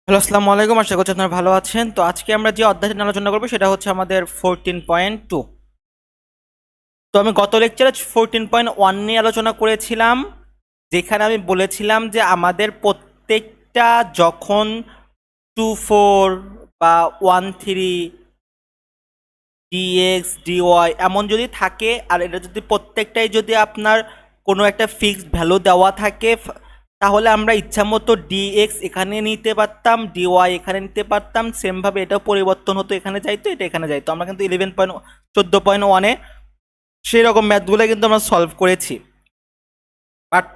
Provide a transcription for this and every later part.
Hello, আসসালামু আলাইকুম। আশা করছি আপনারা ভালো আছেন। তো আজকে আমরা যে অধ্যায়টি নিয়ে আলোচনা করবো সেটা হচ্ছে আমাদের 14.2। তো আমি গত লেকচারে 14.1 নিয়ে আলোচনা করেছিলাম, যেখানে আমি বলেছিলাম যে আমাদের প্রত্যেকটা যখন 2, 4 বা 1, 3 ডিএক্স ডিওয়াই এমন যদি থাকে, আর এটা যদি প্রত্যেকটাই যদি আপনার কোনো একটা ফিক্সড ভ্যালু দেওয়া থাকে, তাহলে আমরা ইচ্ছামতো ডিএক্স এখানে নিতে পারতাম, ডিওয়াই এখানে নিতে পারতাম। সেমভাবে এটাও পরিবর্তন হতো, এখানে যাইতো, এটা এখানে যাইতো। আমরা কিন্তু 14.1-এ সেই রকম ম্যাথগুলো কিন্তু আমরা সলভ করেছি। বাট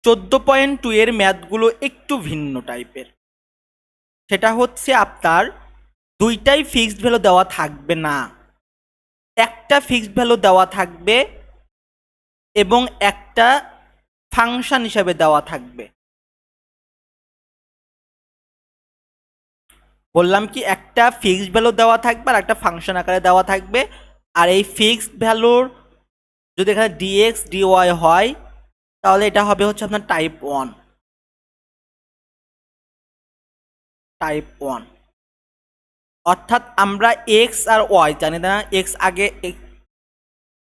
14.2 এর ম্যাথগুলো একটু ভিন্ন টাইপের। সেটা হচ্ছে আপনার দুইটাই ফিক্সড ভ্যালু দেওয়া থাকবে না, একটা ফিক্সড ভ্যালু দেওয়া থাকবে এবং একটা ফাংশন হিসাবে দেওয়া থাকবে। বললাম কি, একটা ফিক্সড ভ্যালু দেওয়া থাকবে আর একটা ফাংশন আকারে দেওয়া থাকবে। আর এই ফিক্সড ভ্যালুর যদি এখানে ডিএক্স ডিওয়াই হয়, তাহলে এটা হবে হচ্ছে আপনার টাইপ 1। অর্থাৎ আমরা এক্স আর ওয়াই জানি না, এক্স আগে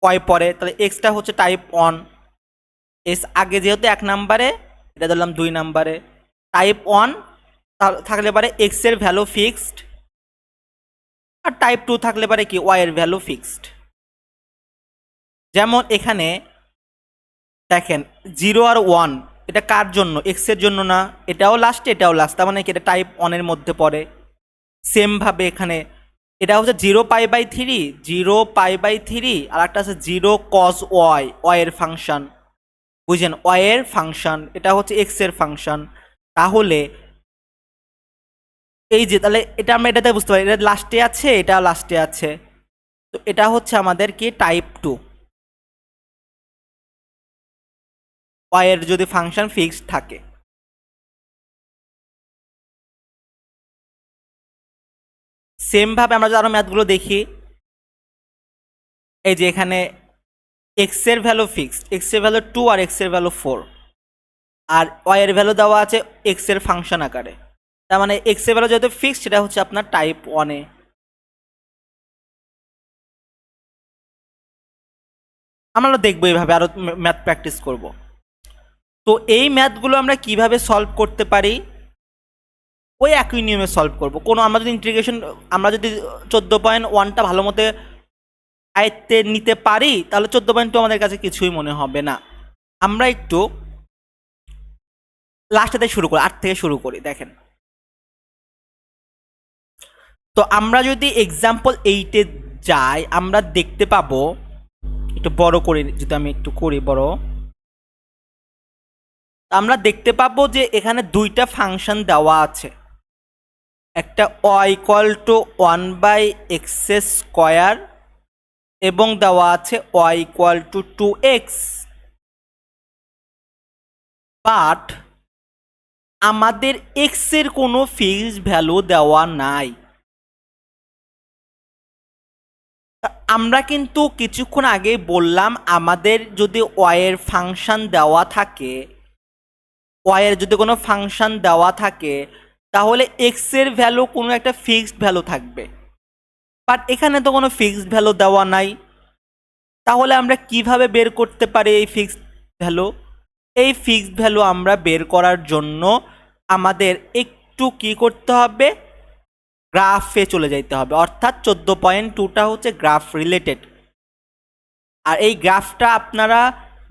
ওয়াই পরে, তাহলে এক্সটা হচ্ছে টাইপ 1, এক্স আগে যেহেতু 1 নম্বরে, এটা ধরলাম 2 নম্বরে। টাইপ 1 থাকলে পারে এক্স এর ভ্যালু ফিক্সড, আর টাইপ 2 থাকলে পারে কি ওয়াই এর ভ্যালু ফিক্সড। যেমন এখানে দেখেন 0 আর 1, এটা কার জন্য? এক্স এর জন্য না, এটাও লাস্ট এটাও লাস্ট, তার মানে কি এটা টাইপ 1 এর মধ্যে পড়ে। সেমভাবে এখানে এটা হচ্ছে 0 পাই বাই 3, 0 পাই বাই 3, আর একটা আছে 0 cos ওয়াই, ওয়াই এর ফাংশন। বুঝছেন, ওয়াই এর ফাংশন, এটা হচ্ছে এক্স এর ফাংশন। তাহলে এই যে, তাহলে এটা আমরা এটাতে বুঝতে পারি, এটা লাস্টে আছে, এটা লাস্টে আছে। তো এটা হচ্ছে আমাদের কি টাইপ 2, ওয়াই এর যদি ফাংশন ফিক্সড থাকে। সেমভাবে আমরা যদি আরো ম্যাথগুলো দেখি, এই যে এখানে এক্স এর ভ্যালু ফিক্সড, এক্স এর ভ্যালু 2 আর এক্স এর ভ্যালু 4, আর ওয়াই এর ভ্যালু দেওয়া আছে এক্স এর ফাংশন আকারে। তার মানে এক্স এর ভ্যালু যেহেতু ফিক্সড, সেটা হচ্ছে আপনার টাইপ 1-এ। আমরা দেখবো এইভাবে, আরো ম্যাথ প্র্যাকটিস করব। তো এই ম্যাথগুলো আমরা কিভাবে সলভ করতে পারি? ওই একই নিয়মে সলভ করব। কোনো আমরা যদি ইন্টিগ্রেশন, আমরা যদি 14.1টা ভালো মতো আয়ত্তে নিতে পারি, তাহলে 14.2 আমাদের কাছে কিছুই মনে হবে না। আমরা একটু লাস্টে থেকে শুরু করি, 8 থেকে শুরু করি। দেখেন, তো আমরা যদি এক্সাম্পল 8-এ যাই, আমরা দেখতে পাবো, একটু বড় করে যদি আমি একটু করি বড়, আমরা দেখতে পাবো যে এখানে দুইটা ফাংশন দেওয়া আছে। একটা y=1/x² এবং দেওয়া আছে y=2x। বাট আমাদের x এর কোনো ফিক্সড ভ্যালু দেওয়া নাই। আমরা কিন্তু কিছুক্ষণ আগে বললাম, আমাদের যদি y এর ফাংশন দেওয়া থাকে, y এর যদি কোনো ফাংশন দেওয়া থাকে, তাহলে x এর ভ্যালু কোনো একটা ফিক্সড ভ্যালু থাকবে। বাট এখানে তো কোনো ফিক্সড ভ্যালু দেওয়া নাই। তাহলে আমরা কিভাবে বের করতে পারি এই ফিক্সড ভ্যালু? এই ফিক্সড ভ্যালু আমরা বের করার জন্য আমাদের একটু কি করতে হবে, গ্রাফে চলে যাইতে হবে। অর্থাৎ 14.2টা হচ্ছে গ্রাফ রিলেটেড। আর এই গ্রাফটা আপনারা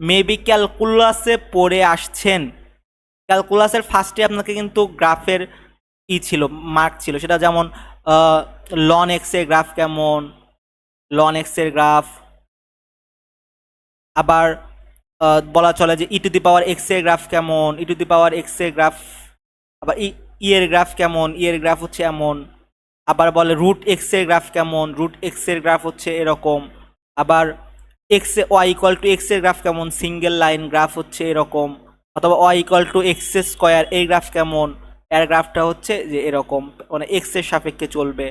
মেবি ক্যালকুলাসে পড়ে আসছেন। ক্যালকুলাসের ফার্স্টে আপনাকে কিন্তু গ্রাফের ছিল, মার্ক ছিল। সেটা যেমন লন এক্স এর গ্রাফ কেমন, লন এক্স এর গ্রাফ। আবার বলা চলে যে e⁻x এর গ্রাফ কেমন, e⁻x এর গ্রাফ। আবার এর গ্রাফ কেমন, এর গ্রাফ হচ্ছে এমন। আবার বলে √x এর গ্রাফ কেমন, √x এর গ্রাফ হচ্ছে এরকম। আবার y=x এর গ্রাফ কেমন, সিঙ্গেল লাইন গ্রাফ হচ্ছে এরকম। অথবা y=x², এই গ্রাফ কেমন, এর গ্রাফটা হচ্ছে যে এরকম, মানে x এর সাপেক্ষে চলবে।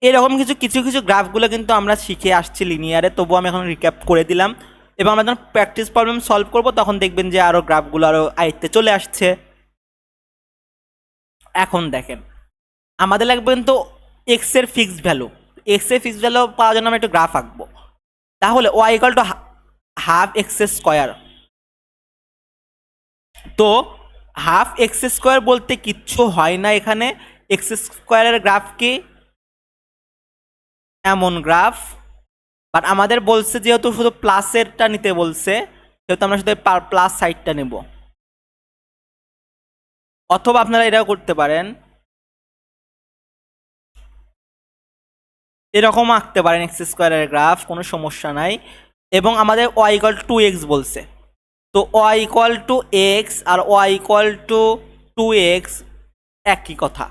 এরকম কিছু কিছু কিছু গ্রাফগুলো কিন্তু আমরা শিখে আসছি লিনিয়ারে, তবুও আমি এখন রিক্যাপ করে দিলাম। এবং আমরা যখন প্র্যাকটিস প্রবলেম সলভ করব, তখন দেখবেন যে আরও গ্রাফগুলো আরও আয়ত্তে চলে আসছে। এখন দেখেন আমাদের লাগবে কিন্তু এক্স এর ফিক্সড ভ্যালু। এক্স এর ফিক্সড ভ্যালু পাওয়ার জন্য আমরা একটু গ্রাফ আঁকবো। তাহলে y equal to half x square. তো হাফ এক্স স্কোয়ার বলতে কিচ্ছু হয় না এখানে। এক্স স্কোয়ারের গ্রাফ কি এমন গ্রাফ, বাট আমাদের বলছে যেহেতু শুধু প্লাসেরটা নিতে বলছে সেহেতু আমরা শুধু প্লাস সাইডটা নেব। অথবা আপনারা এটাও করতে পারেন, এরকম আঁকতে পারেন এক্স স্কোয়ারের গ্রাফ, কোনো সমস্যা নাই। এবং আমাদের ওয়াই ইকুয়াল টু এক্স বলছে, তো ওয়াই ইকুয়াল টু এক্স আর y equal to two x একই কথা।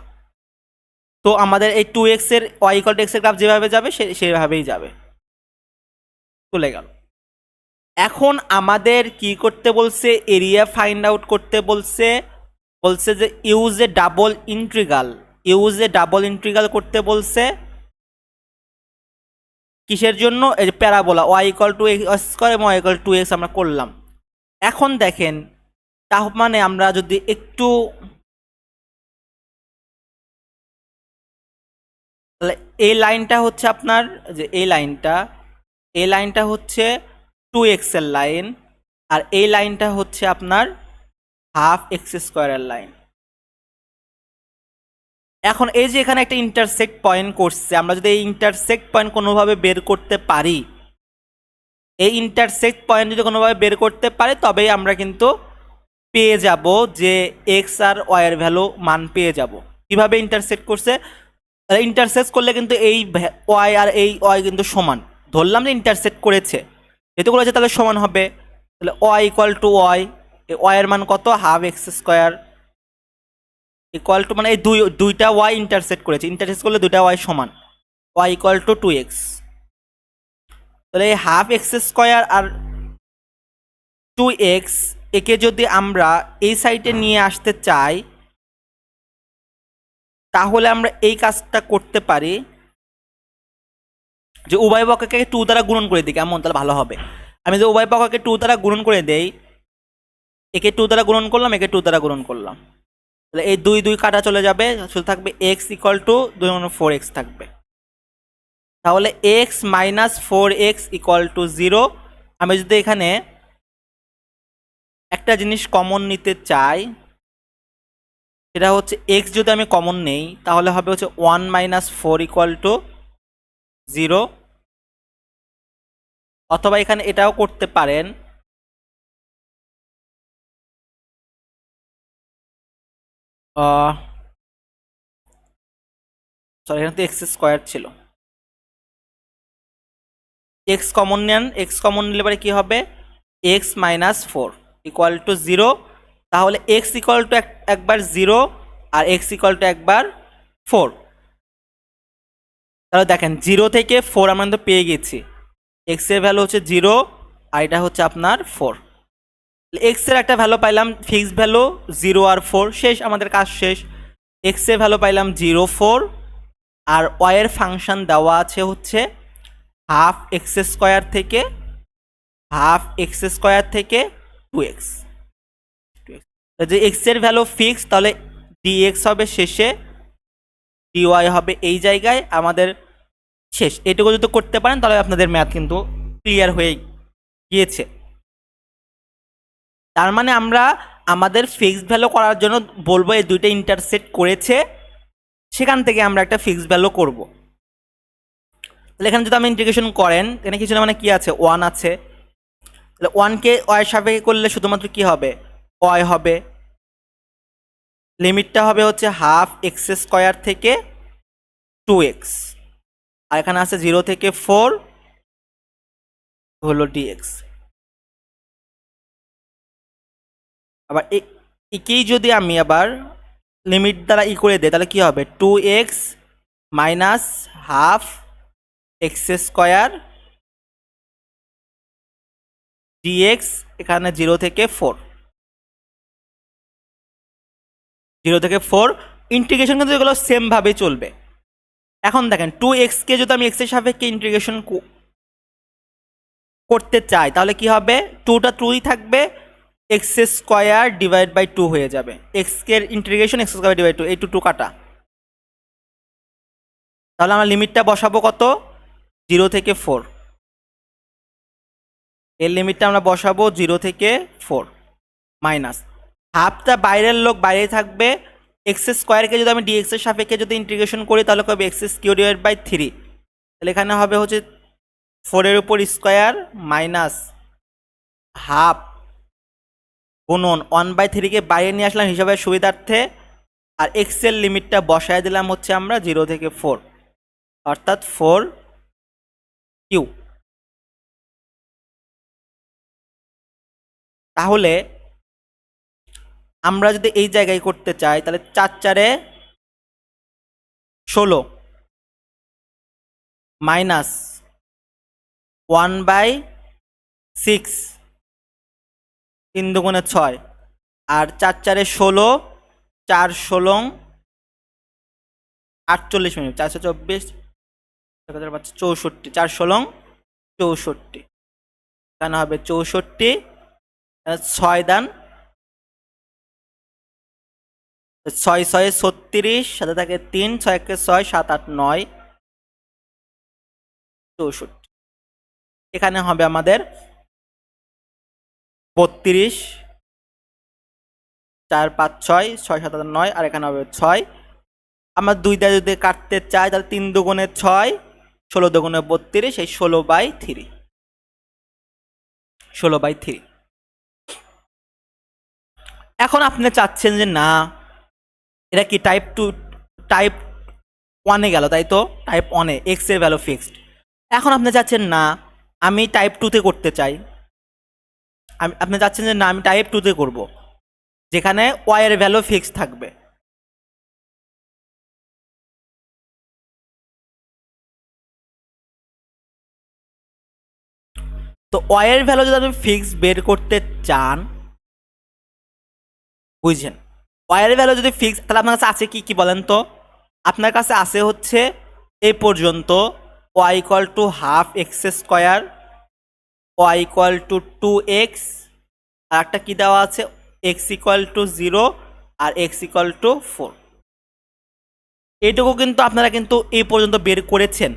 তো আমাদের এই টু এক্সের ওয়াই ইকুয়াল টু এক্সের গ্রাফ যেভাবে যাবে সেভাবেই যাবে, চলে গেল। এখন আমাদের কি করতে বলছে, এরিয়া ফাইন্ড আউট করতে বলছে। বলছে যে use a double integral, use a double integral করতে বলছে। কিসের জন্য? এই যে parabola y equal to x square এবং ওয়াই ইকুয়াল টু এক্স আমরা করলাম। এখন দেখেন তার মানে আমরা যদি একটু, তাহলে এই লাইনটা হচ্ছে আপনার, যে এই লাইনটা হচ্ছে টু এক্সের লাইন, আর এই লাইনটা হচ্ছে আপনার হাফ এক্স স্কোয়ারের লাইন। এখন এই যে এখানে একটা ইন্টারসেক্ট পয়েন্ট করছে, আমরা যদি এই ইন্টারসেক্ট পয়েন্ট কোনোভাবে বের করতে পারি, এই ইন্টারসেক্ট পয়েন্ট যদি কোনোভাবে বের করতে পারি তবেই আমরা কিন্তু পেয়ে যাব যে এক্স আর ওয়াইয়ের ভ্যালু মান পেয়ে যাব। কিভাবে ইন্টারসেক্ট করছে? ইন্টারসেক্ট করলে কিন্তু এই ওয়াই আর এই ওয়াই কিন্তু সমান, ধরলাম যে ইন্টারসেক্ট করেছে, যেহেতু করেছে তাহলে সমান হবে। তাহলে ওয়াই ইকুয়াল টু ওয়াই, ওয়াইয়ের মান কত? Half x square equal two, মানে এই দুইটা ওয়াই ইন্টারসেক্ট করেছে, ইন্টারসেক্ট করলে দুইটা ওয়াই সমান, y equal to two x. তাহলে এই হাফ এক্স স্কোয়ার আর টু এক্স একে যদি আমরা এই সাইডে নিয়ে আসতে চাই তাহলে আমরা এই কাজটা করতে পারি যে উভয় পক্ষকে টু দ্বারা গুণন করে দিই, কেমন? তাহলে ভালো হবে। আমি যদি উভয় পক্ষকে টু দ্বারা গুণন করে দেই, একে টু দ্বারা গুণন করলাম, একে টু দ্বারা গুণন করলাম, তাহলে এই দুই দুই কাটা চলে যাবে, শুধু থাকবে এক্স ইকুয়াল টু 2 4 এক্স থাকবে। তাহলে x minus 4x equal to 0। আমি যদি এখানে একটা জিনিস কমন নিতে চাই, সেটা হচ্ছে এক্স যদি আমি কমন নেই তাহলে হবে হচ্ছে 1 মাইনাস 4 ইকুয়াল টু 0। অথবা এখানে এটাও করতে পারেন, সরি এখানে তো এক্স স্কোয়ার ছিল, এক্স কমন নেন, এক্স কমন নিলে পরে কী হবে? X minus 4 equal to 0। তাহলে এক্স ইকুয়াল টু একবার 0 আর এক্স ইকুয়াল টু একবার 4। তাহলে দেখেন 0 থেকে 4 আমরা তো পেয়ে গেছি, এক্স এর ভ্যালু হচ্ছে 0 আর এটা হচ্ছে আপনার 4। এক্স এর একটা ভ্যালু পাইলাম ফিক্সড ভ্যালু 0 আর 4, শেষ, আমাদের কাজ শেষ। এক্স এর ভ্যালু পাইলাম 0 4, আর ওয়াই এর ফাংশন দেওয়া আছে হচ্ছে হাফ এক্স স্কোয়ার থেকে 2x। যে এক্স এর ভ্যালু ফিক্স, তাহলে ডিএক্স হবে শেষে, ডিওয়াই হবে এই জায়গায়, আমাদের শেষ। এটুকু যদি করতে পারেন তাহলে আপনাদের ম্যাথ কিন্তু ক্লিয়ার হয়ে গিয়েছে। তার মানে আমরা আমাদের ফিক্সড ভ্যালু করার জন্য বলবো এই দুইটা ইন্টারসেক্ট করেছে, সেখান থেকে আমরা একটা ফিক্সড ভ্যালু করব। তাহলে এখানে যদি আপনি ইন্টিগ্রেশন করেন, এখানে কিছু না, মানে কি আছে? 1 আছে। তাহলে 1কে ওয়াই সাপেক্ষে করলে শুধুমাত্র কি হবে? ওয়াই হবে। লিমিটটা হবে হচ্ছে হাফ এক্স স্কোয়ার থেকে 2x, আর এখানে আছে 0 থেকে 4 হলো dx। আবার একেই যদি আমি আবার লিমিট দ্বারা করে দেয় তাহলে কি হবে? 2x minus half x square dx, এখানে 0 থেকে 4, 0 থেকে 4 ইন্টিগ্রেশন কিন্তু এগুলো সেমভাবে চলবে। এখন দেখেন 2xকে যদি আমি এক্সের সাপেক্ষে ইন্টিগ্রেশন করতে চাই তাহলে কি হবে? 2টা 2ই থাকবে, এক্স স্কোয়ার ডিভাইড বাই 2 হয়ে যাবে। এক্স এর ইন্টিগ্রেশন এক্স স্কোয়ার ডিভাইড 2, এই 2 কাটা। তাহলে আমরা লিমিটটা বসাবো কত? 0 থেকে 4। এর লিমিটটা আমরা বসাবো 0 থেকে 4 মাইনাস হাফটা বাইরের লোক বাইরে থাকবে। এক্স স্কোয়ারকে যদি আমি ডিএক্স এর সাপেক্ষে যদি ইন্টিগ্রেশন করি তাহলে হবে এক্স কিউ ডিভাইড বাই 3। তাহলে এখানে হবে হচ্ছে 4 এর উপর স্কোয়ার মাইনাস হাফ গুণন 1/3কে বাইরে নিয়ে আসলাম হিসাবের সুবিধার্থে, আর এক্স এর লিমিটটা বসায় দিলাম হচ্ছে আমরা 0 থেকে 4, অর্থাৎ 4 কিউ। তাহলে আমরা যদি এই জায়গায় করতে চাই তাহলে 4 4 16 মাইনাস 1/6, 3 দুগুণে 6, আর 4 4 16, 4 16 48 মিনিট, 424 64, 4 16 64, এখানে হবে 64, 6 দান 6 6 36, সাথে থাকে 3, 6 1 6, 7 8 9 64। এখানে হবে আমাদের 32, 4 5 6, 6 7 8 9, আর এখানে হবে 6। আমরা 2 দিয়ে যদি কাটতে চাই তাহলে 3 দুগুণে 6, 16 দুগুণে 32, এই 16/3, 16/3। এখন আপনি চাচ্ছেন যে না এটা কি টাইপ 2 টাইপ 1-এ গেল, তাই তো? টাইপ 1-এ এক্স এর ভ্যালু ফিক্সড। এখন আপনি চাচ্ছেন না আমি টাইপ 2-তে করতে চাই, আপনি চাচ্ছেন যে না আমি টাইপ 2-তে করব, যেখানে ওয়াই এর ভ্যালু ফিক্সড থাকবে। তো ওয়াই এর ভ্যালু যদি আপনি ফিক্সড বের করতে চান, বুঝছেন, ওয়াই এর ভ্যালু যদি ফিক্স, তাহলে আপনার কাছে আছে কি কি বলেন তো? আপনার কাছে আছে হচ্ছে এই পর্যন্ত y equal to half x square, y equal to 2x, আর একটা কি দেওয়া আছে এক্স ইকুয়াল টু 0 আর এক্স ইকুয়াল টু 4। এইটুকু কিন্তু আপনারা কিন্তু এই পর্যন্ত বের করেছেন।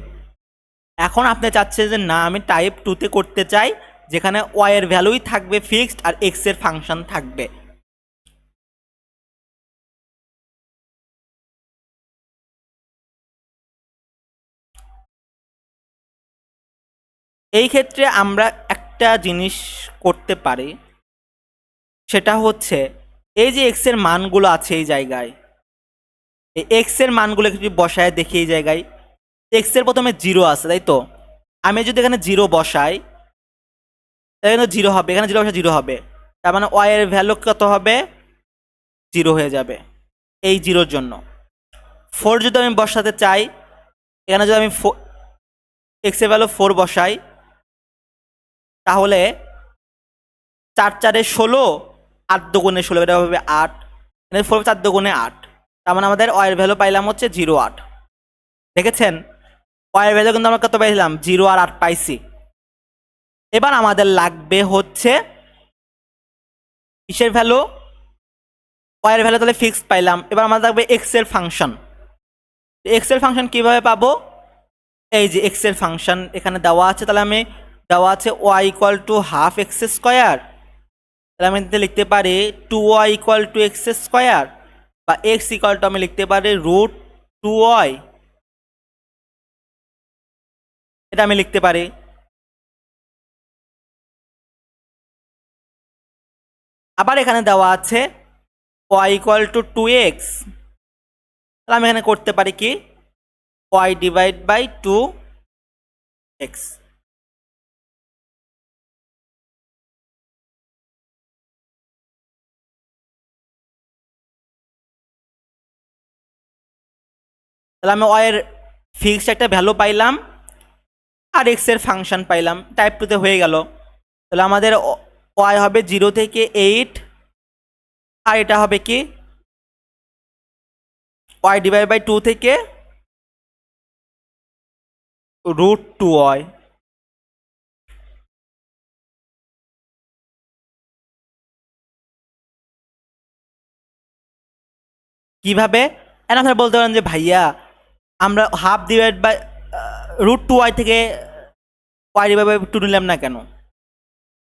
এখন আপনি চাচ্ছেন যে না আমি টাইপ 2-তে করতে চাই, যেখানে ওয়াই এর ভ্যালুই থাকবে ফিক্সড আর এক্স এর ফাংশন থাকবে। এই ক্ষেত্রে আমরা একটা জিনিস করতে পারি, সেটা হচ্ছে এই যে এক্স এর মানগুলো আছে এই জায়গায়, এই এক্স এর মানগুলো যদি বসায় দেখি এই জায়গায় এক্স এর প্রথমে 0 আছে, তাই তো? আমি যদি এখানে 0 বসাই তাহলে কিন্তু 0 হবে, এখানে 0 বসা 0 হবে, তার মানে ওয়াই এর ভ্যালু কত হবে? 0 হয়ে যাবে এই 0-র জন্য। 4 যদি আমি বসাতে চাই, এখানে যদি আমি এক্স এর ভ্যালু 4 বসাই, তাহলে 4 4 16, 8 দুগুণে 16, এটা হবে 8, এখানে 4 4 দুগুণে 8, তার মানে আমাদের ওয়াই এর ভ্যালু পাইলাম হচ্ছে 0 8। দেখেছেন ওয়াই এর ভ্যালু কিন্তু আমরা কত পাইলাম? 0 আর 8 পাইছি। এবার আমাদের লাগবে হচ্ছে কিসের ভ্যালু? ওয়াই এর ভ্যালু তাহলে ফিক্সড পাইলাম, এবার আমাদের লাগবে এক্স এর ফাংশন। এক্স এর ফাংশন কিভাবে পাবো? এই যে এক্স এর ফাংশন এখানে দেওয়া আছে, তাহলে আমি দেওয়া আছে y equal to half x square, তাহলে আমি লিখতে পারি 2y equal to x square, বা এক্স ইকুয়াল টু আমি লিখতে পারি √2y, এটা আমি লিখতে পারি। আবার এখানে দেওয়া আছে y ইকুয়াল টু 2x, তাহলে আমি এখানে করতে পারি কি y ডিভাইড বাই 2x। তাহলে আমি y এর ফিক্সড একটা ভ্যালু পাইলাম আর x এর ফাংশন পাইলাম, টাইপ 2-তে হয়ে গেল। তাহলে আমাদের y হবে 0 থেকে 8, আর এটা হবে কি y ডিভাইড বাই 2 থেকে √2y। কিভাবে? এখন আপনারা বলতে পারেন যে ভাইয়া আমরা half divide by root two y থেকে ওয়াই ডিভাইড বাই টু নিলাম না কেন?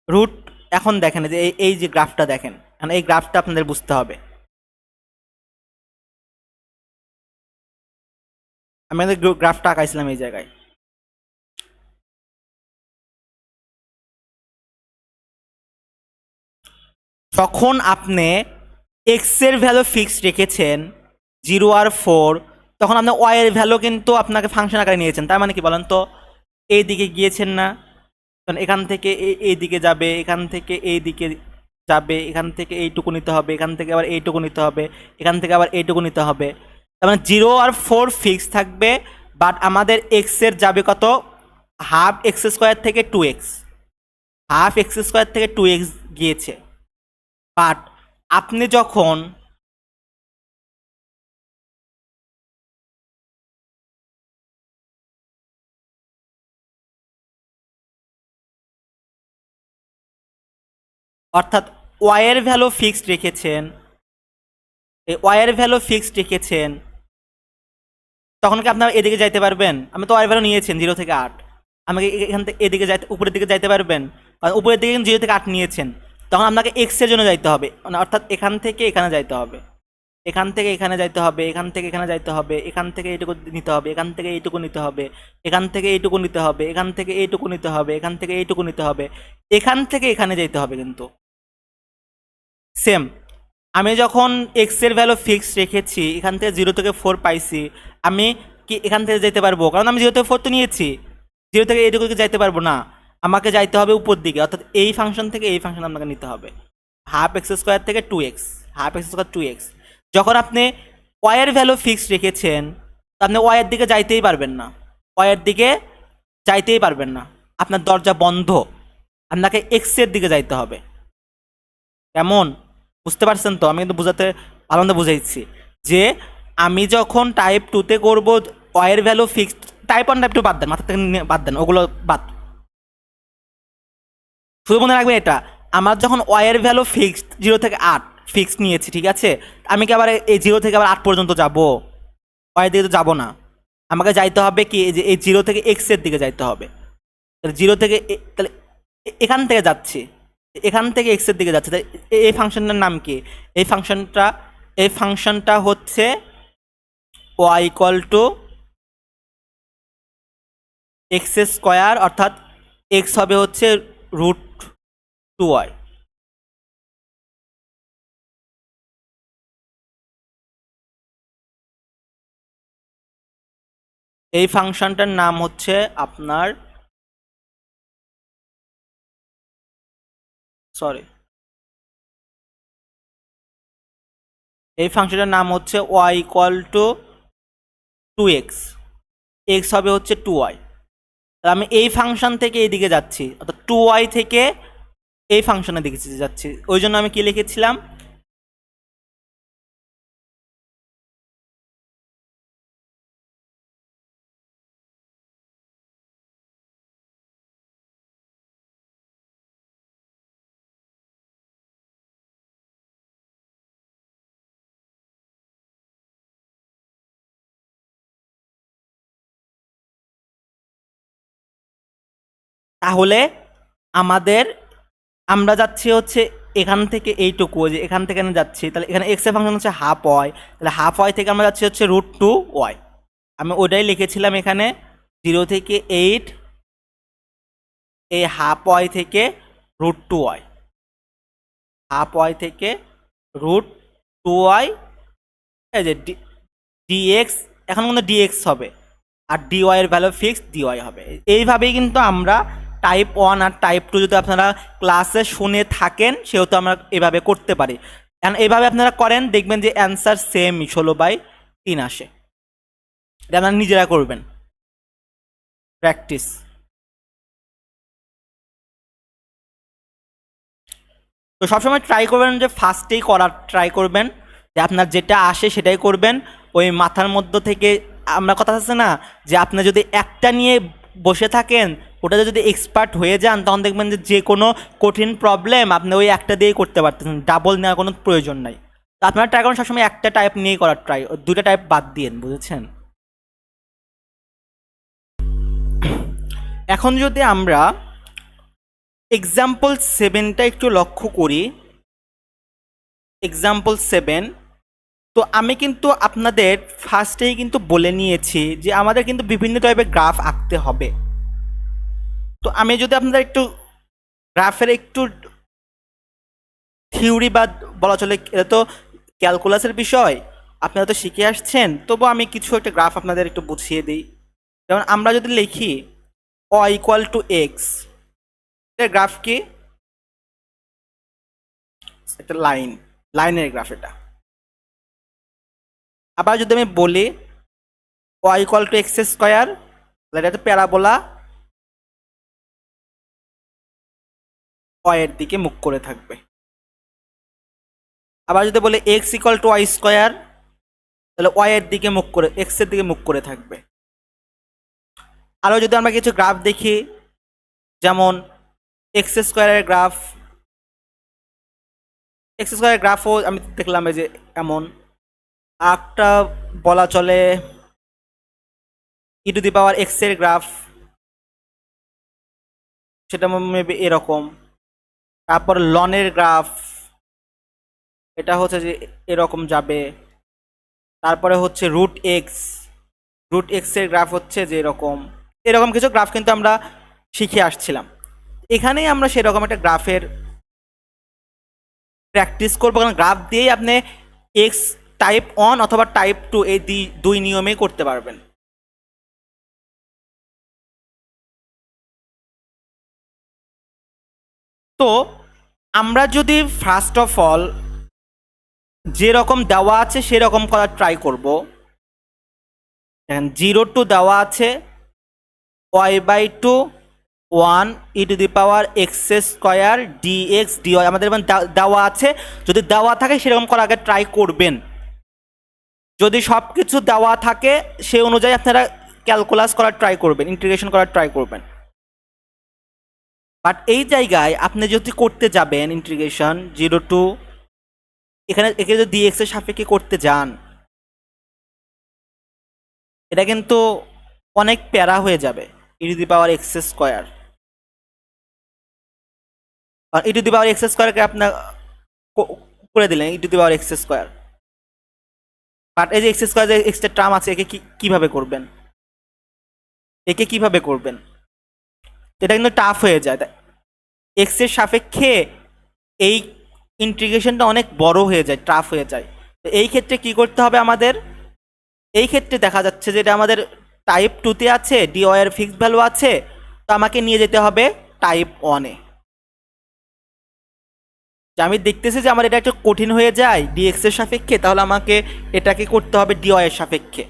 রুট এখন দেখেন যে এই যে গ্রাফটা দেখেন, এখন এই গ্রাফটা আপনাদের বুঝতে হবে। আমি গ্রাফটা আঁকাইছিলাম এই জায়গায়। যখন আপনি এক্স এর ভ্যালু ফিক্সড রেখেছেন 0 আর 4, তখন আপনার ওয়াই এর ভ্যালু কিন্তু আপনাকে ফাংশন আকারে নিয়েছেন। তার মানে কি বলেন তো? এই দিকে গিয়েছেন না, কারণ এখান থেকে এই দিকে যাবে, এখান থেকে এই দিকে যাবে, এখান থেকে এইটুকু নিতে হবে, এখান থেকে আবার এইটুকু নিতে হবে, এখান থেকে আবার এইটুকু নিতে হবে। তার মানে 0 আর 4 ফিক্স থাকবে, বাট আমাদের এক্স এর যাবে কত? হাফ এক্স স্কোয়ার থেকে 2x, হাফ এক্স স্কোয়ার থেকে 2x গিয়েছে। বাট আপনি যখন অর্থাৎ ওয়াইয়ের ভ্যালু ফিক্সড রেখেছেন, এই ওয়াইয়ের ভ্যালু ফিক্সড রেখেছেন, তখন কি আপনারা এদিকে যাইতে পারবেন? আমি তো ওয়াইয়ের ভ্যালু নিয়েছেন 0 থেকে 8, আমাকে এখান থেকে এদিকে যাইতে, উপরের দিকে যাইতে পারবেন? কারণ উপরের দিকে 0 থেকে 8 নিয়েছেন, তখন আপনাকে এক্স এর জন্য যাইতে হবে, মানে অর্থাৎ এখান থেকে এখানে যাইতে হবে, এখান থেকে এখানে যাইতে হবে, এখান থেকে এখানে যাইতে হবে, এখান থেকে এইটুকু নিতে হবে, এখান থেকে এইটুকু নিতে হবে, এখান থেকে এইটুকু নিতে হবে, এখান থেকে এইটুকু নিতে হবে, এখান থেকে এইটুকু নিতে হবে, এখান থেকে এখানে যাইতে হবে। কিন্তু সেম, আমি যখন এক্স এর ভ্যালু ফিক্স রেখেছি, এখান থেকে 0 থেকে 4 পাইছি, আমি কি এখান থেকে যেতে পারবো? কারণ আমি 0 থেকে 4 তো নিয়েছি, 0 থেকে এইটুকু যাইতে পারবো না, আমাকে যাইতে হবে উপর দিকে, অর্থাৎ এই ফাংশন থেকে এই ফাংশন আপনাকে নিতে হবে, হাফ এক্স স্কোয়ার থেকে 2x, half x square 2x। যখন আপনি ওয়াইয়ের ভ্যালু ফিক্সড রেখেছেন, তো আপনি ওয়াইয়ের দিকে যাইতেই পারবেন না, ওয়াইয়ের দিকে যাইতেই পারবেন না, আপনার দরজা বন্ধ, আপনাকে এক্সের দিকে যাইতে হবে। কেমন বুঝতে পারছেন তো? আমি কিন্তু বুঝাতে আনন্দ বুঝাইছি যে আমি যখন টাইপ 2-তে করবো ওয়াইয়ের ভ্যালু ফিক্সড, টাইপ 1 টাইপ 2 বাদ দেন, মাথা থেকে বাদ দেন, ওগুলো বাদ, শুধু মনে রাখবেন এটা, আমার যখন ওয়াইয়ের ভ্যালু ফিক্সড 0 থেকে 8 ফিক্সড নিয়েছি, ঠিক আছে, আমি কি আবার এই 0 থেকে আবার 8 পর্যন্ত যাবো? ওয়াইয়ের দিকে তো যাবো না, আমাকে যাইতে হবে কি যে এই 0 থেকে এক্সের দিকে যাইতে হবে। তাহলে 0 থেকে তাহলে এখান থেকে যাচ্ছি, এখান থেকে এক্সের দিকে যাচ্ছে, তাহলে এই ফাংশনটার নাম কি? এই ফাংশনটা হচ্ছে y equal to x square, অর্থাৎ এক্স হবে হচ্ছে রুট 2y। এই ফাংশনটার নাম হচ্ছে আপনার, সরি, এই ফাংশনটার নাম হচ্ছে y equal to 2x, x হবে হচ্ছে 2y। তাহলে আমি এই ফাংশন থেকে এইদিকে যাচ্ছি, অর্থাৎ 2y থেকে এই ফাংশনের দিকে যাচ্ছি, ওই জন্য আমি কি লিখেছিলাম? তাহলে আমাদের, আমরা যাচ্ছি হচ্ছে এখান থেকে এইটুকু, যে এখান থেকে আমি যাচ্ছি, তাহলে এখানে এক্স এর ফাংশন হচ্ছে হাফ ওয়াই, তাহলে হাফ ওয়াই থেকে আমরা যাচ্ছি হচ্ছে রুট 2y। আমি ওটাই লিখেছিলাম এখানে, 0 থেকে 8, এই হাফ ওয়াই থেকে রুট 2y, হাফ ওয়াই থেকে রুট 2y, এই যে ডিএক্স, এখন কিন্তু ডিএক্স হবে, আর ডিওয়াই এর ভ্যালু ফিক্সড ডিওয়াই হবে। এইভাবেই কিন্তু আমরা টাইপ 1 আর টাইপ 2 যদি আপনারা ক্লাসে শুনে থাকেন, সেহেতু আমরা এভাবে করতে পারি। কারণ এইভাবে আপনারা করেন, দেখবেন যে অ্যান্সার সেমই 16/3 আসে। এটা আপনারা নিজেরা করবেন, প্র্যাকটিস। তো সবসময় ট্রাই করবেন যে ফার্স্টেই করার ট্রাই করবেন, যে আপনার যেটা আসে সেটাই করবেন। ওই মাথার মধ্য থেকে, আমরা কথা আছে না যে আপনি যদি একটা নিয়ে বসে থাকেন, ওটাতে যদি এক্সপার্ট হয়ে যান, তখন দেখবেন যে যে কোনো কঠিন প্রবলেম আপনি ওই একটা দিয়েই করতে পারতেছেন, ডাবল নেওয়ার কোনো প্রয়োজন নাই। তো আপনারা ট্রাই করুন সবসময় একটা টাইপ নিয়ে করার ট্রাই, দুইটা টাইপ বাদ দিয়েন, বুঝেছেন? এখন যদি আমরা এক্সাম্পল 7টা একটু লক্ষ্য করি, এক্সাম্পল 7, তো আমি কিন্তু আপনাদের ফার্স্টেই কিন্তু বলে নিয়েছি যে আমাদের কিন্তু বিভিন্ন টাইপের গ্রাফ আঁকতে হবে। তো আমি যদি আপনাদের একটু গ্রাফের একটু থিওরি বা বলা চলে, এটা তো ক্যালকুলাসের বিষয়, আপনারা তো শিখে আসছেন, তবু আমি কিছু একটা গ্রাফ আপনাদের একটু বুঝিয়ে দিই। যেমন আমরা যদি লিখি y = x, এর গ্রাফ কি? একটা লাইনের গ্রাফ এটা। আবার যদি আমি বলি y = x², এটা তো প্যারাবোলা এর দিকে মুখ করে থাকবে। আবার যদি বলি x = y², তাহলে এর দিকে মুখ করে, x এর দিকে মুখ করে থাকবে। আরও যদি আমরা কিছু গ্রাফ দেখি, যেমন x² এর গ্রাফ, x² এর গ্রাফও আমি দেখলাম এই যে এমন। একটা বলা চলে e⁻x এর গ্রাফ, সেটা মেবি এরকম। তারপর লনের গ্রাফ, এটা হচ্ছে যে এরকম যাবে। তারপরে হচ্ছে √x এর গ্রাফ হচ্ছে যে এরকম। এরকম কিছু গ্রাফ কিন্তু আমরা শিখে আসছিলাম। এখানেই আমরা সেরকম একটা গ্রাফের প্র্যাকটিস করবো, কারণ গ্রাফ দিয়েই আপনি এক্স টাইপ 1 অথবা টাইপ 2 এই দুই নিয়মেই করতে পারবেন। তো আমরা যদি ফার্স্ট অফ অল যেরকম দেওয়া আছে সেরকম করার ট্রাই করব। 0 to দেওয়া আছে y/2 1 e⁻x² dx dy আমাদের দেওয়া আছে। যদি দেওয়া থাকে সেরকম করার আগে ট্রাই করবেন। যদি সব কিছু দেওয়া থাকে সেই অনুযায়ী আপনারা ক্যালকুলাস করার ট্রাই করবেন, ইন্টিগ্রেশন করার ট্রাই করবেন। বাট এই জায়গায় আপনি যদি করতে যাবেন ইন্টিগ্রেশন 0 to, এখানে একে যদি dx এর সাপেক্ষে করতে যান, এটা কিন্তু অনেক প্যারা হয়ে যাবে। e⁻x², আর e⁻x² আপনার করে দিলেন e⁻x², বাট এই যে x² যে এক্সট্রা টার্ম আছে, একে কিভাবে করবেন? এটা কিন্তু টাফ হয়ে যায়। এক্স এর সাপেক্ষে এই ইন্টিগ্রেশনটা অনেক বড় হয়ে যায়, টাফ হয়ে যায়। তো এই ক্ষেত্রে কি করতে হবে আমাদের? এই ক্ষেত্রে দেখা যাচ্ছে যে এটা আমাদের টাইপ 2তে আছে, dy এর ফিক্সড ভ্যালু আছে, তো আমাকে নিয়ে যেতে হবে টাইপ 1-এ। যে আমি দেখতেছি যে আমার এটা একটু কঠিন হয়ে যায় dx এর সাপেক্ষে, তাহলে আমাকে এটাকে করতে হবে dy এর সাপেক্ষে।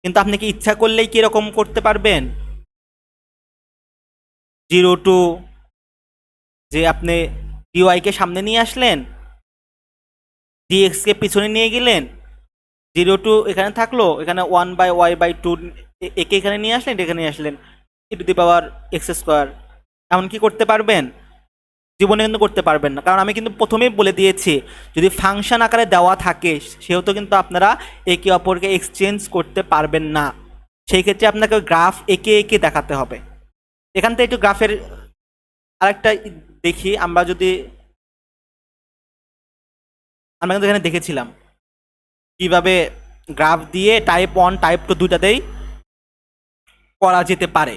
কিন্তু আপনি কি ইচ্ছা করলেই কি এরকম করতে পারবেন? 0 to যে আপনি dy কে সামনে নিয়ে আসলেন, dx কে পিছনে নিয়ে গেলেন, 0 to এখানে থাকলো, এখানে 1/y/2 একে এখানে নিয়ে আসলেন, এখানে নিয়ে আসলেন e⁻x²। এমন কি করতে পারবেন? জীবনে কিন্তু করতে পারবেন না, কারণ আমি কিন্তু প্রথমেই বলে দিয়েছি যদি ফাংশন আকারে দেওয়া থাকে সেহেতু কিন্তু আপনারা একে অপরকে এক্সচেঞ্জ করতে পারবেন না। সেই ক্ষেত্রে আপনাকে গ্রাফ একে একে দেখাতে হবে। এখান থেকে একটু গ্রাফের আরেকটা দেখি। আমরা কিন্তু এখানে দেখেছিলাম কিভাবে গ্রাফ দিয়ে টাইপ 1 টাইপ 2 দুটাতেই করা যেতে পারে।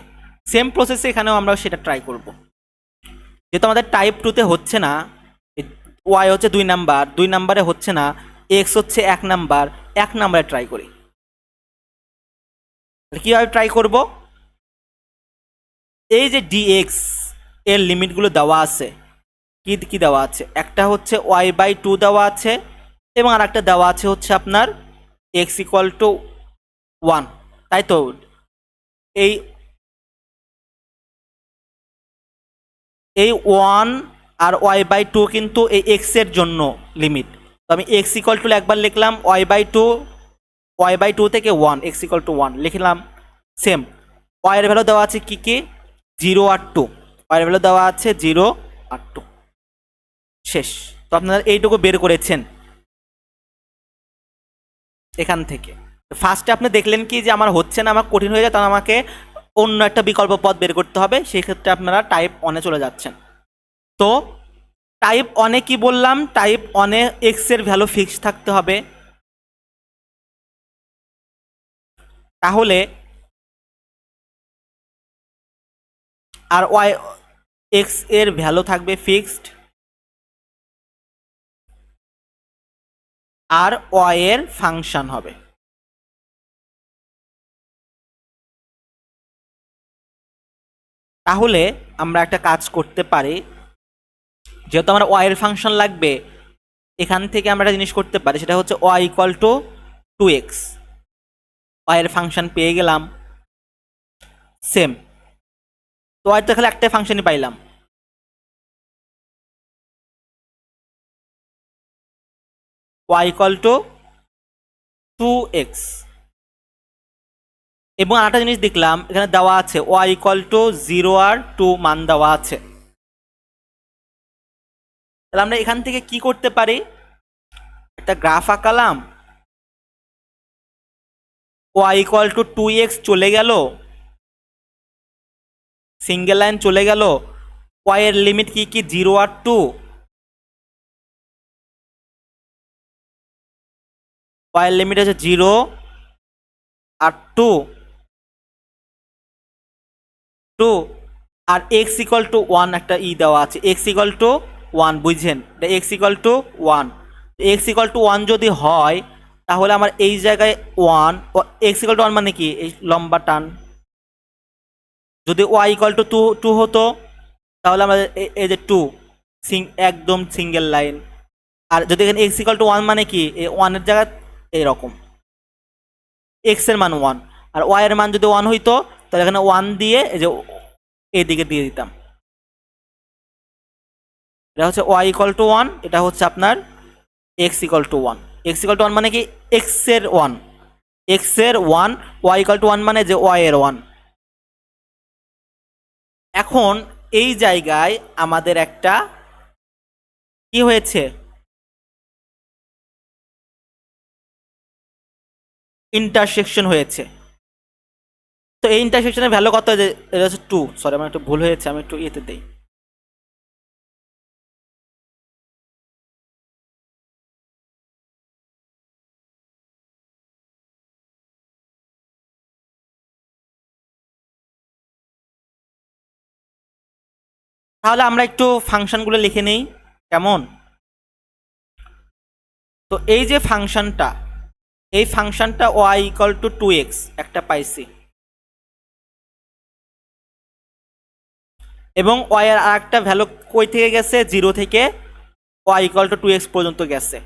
সেম প্রসেসে এখানেও আমরা সেটা ট্রাই করব। যেহেতু আমাদের টাইপ 2তে হচ্ছে না, ওয়াই হচ্ছে 2 নাম্বার, 2 নাম্বারে হচ্ছে না, এক্স হচ্ছে 1 নাম্বার, 1 নাম্বারে ট্রাই করি। কীভাবে ট্রাই করব? এই যে ডিএক্স এর লিমিটগুলো দেওয়া আছে, কি দেওয়া আছে? একটা হচ্ছে y/2 দেওয়া আছে, এবং আর একটা দেওয়া আছে হচ্ছে আপনার x=1, তাই তো? এই 1 আর y/2 কিন্তু এই x এর জন্য লিমিট। তো আমি x= একবার লিখলাম, y/2 থেকে 1, x=1 লিখলাম। সেম y এর ভ্যালু দেওয়া আছে কি 0 আর 2, y এর ভ্যালু দেওয়া আছে 0 আর 2। শেষ। তো আপনারা এইটুকু বের করেছেন। এখান থেকে ফার্স্টে আপনি দেখলেন কি যে আমার হচ্ছে না, আমার কঠিন হয়ে যায়, তখন আমাকে অন্য একটা বিকল্প পথ বের করতে হবে, সেই ক্ষেত্রে আপনারা টাইপ অনে চলে যাচ্ছেন। তো টাইপ অনে কি বললাম, টাইপ অনে এক্স এর ভ্যালু ফিক্স থাকতে হবে, তাহলে আর ওয়াই এক্স এর ভ্যালু থাকবে ফিক্সড, আর ওয়াই এর ফাংশন হবে। তাহলে আমরা একটা কাজ করতে পারি, যেহেতু আমার ওয়াই এর ফাংশন লাগবে, এখান থেকে আমরা একটা জিনিস করতে পারি, সেটা হচ্ছে y equal to 2x, y এর ফাংশন পেয়ে গেলাম সেম। তো ওয়াই তো খালি একটাই ফাংশনই পাইলাম, ওয়াই ইকুয়াল টু 2x। এবং আরেকটা জিনিস দেখলাম এখানে দেওয়া আছে ওয়াই ইকুয়াল টু 0 আর 2 মান দেওয়া আছে। তাহলে আমরা এখান থেকে কি করতে পারি, একটা গ্রাফ আঁকালাম, ওয়াই ইকুয়াল টু 2x চলে গেল, সিঙ্গেল লাইন চলে গেল, ওয়াই এর লিমিট কি কি 0 আর 2, ওয়াই এর লিমিট হচ্ছে 0 আর 2, আর এক্স ইকুয়াল টু 1 একটা দেওয়া আছে, এক্স ইকুয়াল টু 1, বুঝছেন, x equal to 1। X equal to 1 যদি হয়, তাহলে আমার এই জায়গায় 1, এক্স ইকুয়াল টু 1 মানে কি, এই লম্বা টান, যদি ওয়াই ইকুয়াল টু 2 হতো, তাহলে আমরা এই যে 2 একদম সিঙ্গেল লাইন। আর যদি এখানে এক্স ইকুয়াল টু 1 মানে কি, এই 1 এর জায়গায় এইরকম এক্স এর মান 1, আর ওয়াই এর মান যদি 1 হইতো, তাহলে এখানে 1 দিয়ে এই যে এইদিকে দিয়ে দিতাম। এটা হচ্ছে ওয়াই ইকুয়াল টু 1, এটা হচ্ছে আপনার x equal to 1। X equal to 1 মানে কি, এক্স এর 1, এক্স এর 1, ওয়াই ইকুয়াল টু 1 মানে যে ওয়াই এর 1। এখন এই জায়গায় আমাদের একটা কি হয়েছে, ইন্টারসেকশন হয়েছে। তো এই ইন্টারসেকশনের ভ্যালু কত, যে এটা হচ্ছে 2, সরি আমার একটু ভুল হয়েছে, আমি একটু ইয়েতে দিই। তাহলে আমরা একটু ফাংশনগুলো লিখে নেই কেমন। তো এই যে ফাংশনটা, এই ফাংশনটা ওয়াই ইকুয়াল টু 2x একটা পাইছি, এবং ওয়াই এর আরেকটা ভ্যালু কই থেকে গেছে, 0 থেকে ওয়াই ইকুয়াল টু 2x পর্যন্ত গেছে।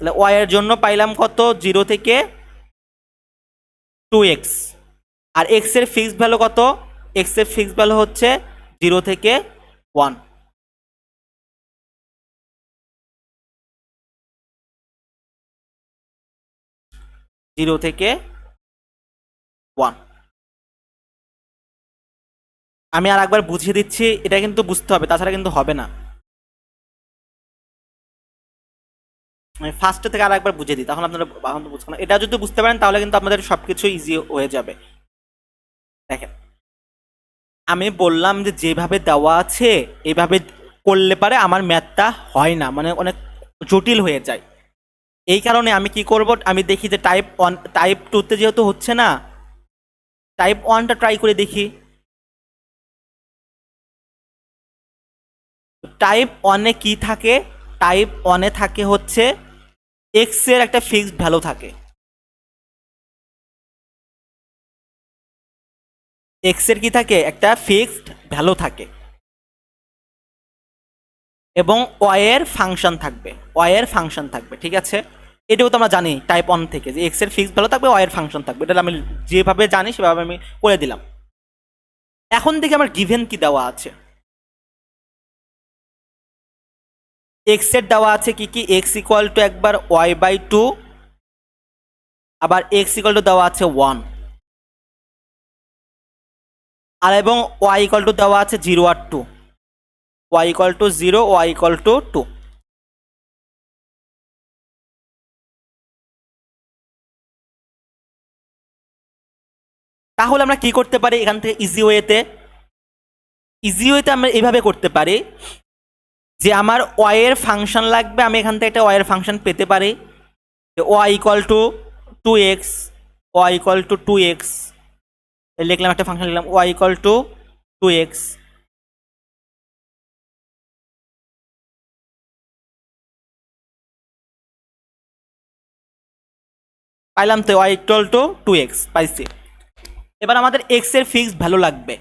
তাহলে ওয়াই এর জন্য পাইলাম কত, 0 থেকে 2x। আর এক্স এর ফিক্সড ভ্যালু কত, এক্স এর ফিক্সড ভ্যালু হচ্ছে 0 থেকে 1। 0 থেকে 1। আমি আর একবার বুঝিয়ে দিচ্ছি, এটা কিন্তু বুঝতে হবে, তাছাড়া কিন্তু হবে না। আমি ফার্স্টে থেকে আর একবার বুঝিয়ে দিই, তখন আপনারা বুঝবেন না। এটা যদি বুঝতে পারেন তাহলে কিন্তু আপনাদের সবকিছু ইজি হয়ে যাবে। দেখেন, আমি বললাম যে যেভাবে দেওয়া আছে এইভাবে করলে পারে আমার ম্যাথটা হয় না, মানে অনেক জটিল হয়ে যায়। এই কারণে আমি কি করব, আমি দেখি যে টাইপ 2তে যেহেতু হচ্ছে না, টাইপ 1টা ট্রাই করে দেখি। টাইপ 1-এ কি থাকে, টাইপ 1-এ থাকে হচ্ছে এক্স এর একটা ফিক্সড ভ্যালু থাকে, এক্স এর কি থাকে, একটা ফিক্সড ভ্যালু থাকে, এবং ওয়াই এর ফাংশন থাকবে, ওয়াই এর ফাংশন থাকবে, ঠিক আছে। এটাও তো আমরা জানি টাইপ 1 থেকে, যে এক্স এর ফিক্সড ভ্যালু থাকবে, ওয়াই এর ফাংশন থাকবে, এটা আমি যেভাবে জানি সেভাবে আমি করে দিলাম। এখন দেখি আমার গিভেন কি দেওয়া আছে। এক্স এর দেওয়া আছে কি কি, এক্স ইকুয়াল টু একবার ওয়াই বাই 2, আবার এক্স ইকুয়াল টু দেওয়া আছে 1, আর এবং ওয়াই ইকুয়াল টু দেওয়া আছে 0 আর 2, y equal to 0, y equal to 2। তাহলে আমরা কি করতে পারি এখান থেকে ইজি ওয়েতে আমরা এভাবে করতে পারি যে আমার ওয়াইয়ের ফাংশন লাগবে, আমি এখান থেকে একটা ওয়াইয়ের ফাংশন পেতে পারি, y equal to 2x, y equal to 2x লিখলাম, একটা ফাংশন লিখলাম ওয়াই ইকুয়াল টু 2x, পাইলাম তো ওয়াই ইকুয়াল টু 2x পাইছি। এবার আমাদের এক্স এর ফিক্সড ভ্যালু লাগবে।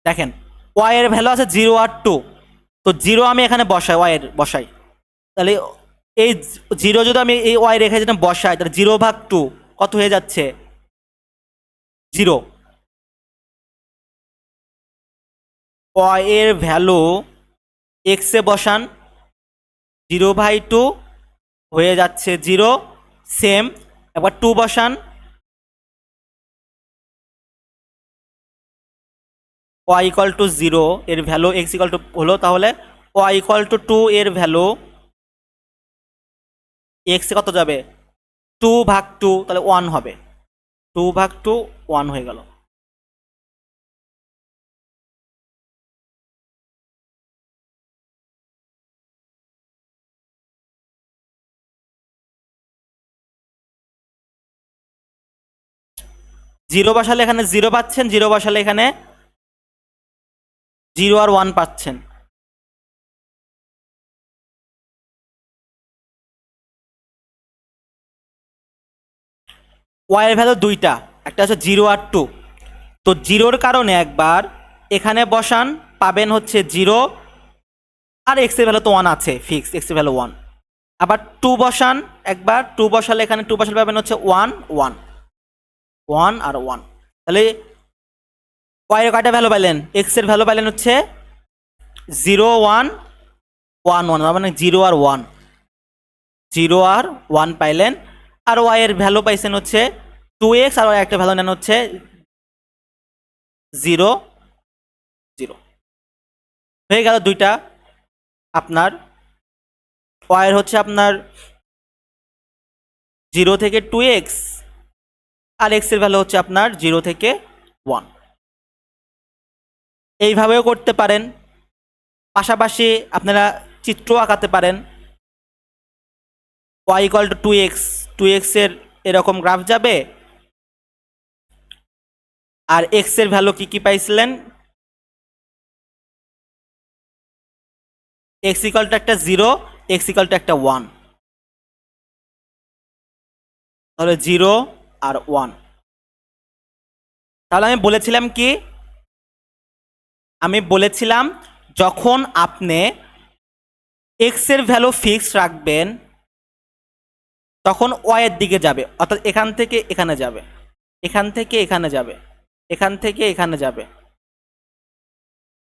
দেখেন ওয়াই এর ভ্যালু আছে 0 আর 2, তো 0 আমি এখানে বসাই, তাহলে এই 0 যদি আমি এই ওয়াই রেখে যেটা বসাই, তাহলে 0/2 কত হয়ে যাচ্ছে 0। ওয়াই এর ভ্যালু এক্স এ বসান, 0/2 হয়ে যাচ্ছে 0, সেম। একবার 2 বসান, ওয়াই ইকুয়াল টু 0 এর ভ্যালু এক্স ইকুয়াল টু হলো, তাহলে ওয়াই ইকুয়াল টু 2 এর ভ্যালু এক্স কত যাবে 2/2, তাহলে 1 হবে, 2/2 1 হয়ে গেল। জিরো বসালে এখানে 0 পাচ্ছেন, 0 বসালে এখানে 0 আর 1 পাচ্ছেন। ওয়াই এর ভ্যালু দুইটা, একটা হচ্ছে 0 আর 2, তো 0-র কারণে একবার এখানে বসান, পাবেন হচ্ছে 0, আর এক্স এর ভ্যালু তো 1 আছে ফিক্স, এক্স এর ভ্যালু 1। আবার 2 বসান, একবার 2 বসালে এখানে 2 বসালে পাবেন হচ্ছে 1 1 1 আর 1, তাহলে ওয়াই এর কয়টা ভ্যালু পাইলেন, এক্স এর ভ্যালু পাইলেন হচ্ছে 0 1 1 1, মানে 0 আর 1, 0 আর 1 পাইলেন। আর ওয়াই এর ভ্যালু পাইছেন হচ্ছে 2x, আর একটা ভ্যালু নেন হচ্ছে 0 0, হয়ে গেল দুইটা। আপনার ওয়াই এর হচ্ছে আপনার 0 থেকে 2x, আর এক্স এর ভ্যালু হচ্ছে আপনার 0 থেকে 1। এইভাবেও করতে পারেন, পাশাপাশি আপনারা চিত্র আঁকাতে পারেন। ওয়াই ইকুয়াল টু 2x এর এরকম গ্রাফ যাবে, আর এক্স এর ভ্যালু কি কি পাইছিলেন, এক্স ইকুয়াল টু একটা 0, এক্স ইকুয়াল টু একটা 1, তাহলে 0 আর 1। তাহলে আমি বলেছিলাম কি, আমি বলেছিলাম যখন আপনি এক্স এর ভ্যালু ফিক্স রাখবেন তখন ওয়াই এর দিকে যাবে, অর্থাৎ এখান থেকে এখানে যাবে, এখান থেকে এখানে যাবে, এখান থেকে এখানে যাবে,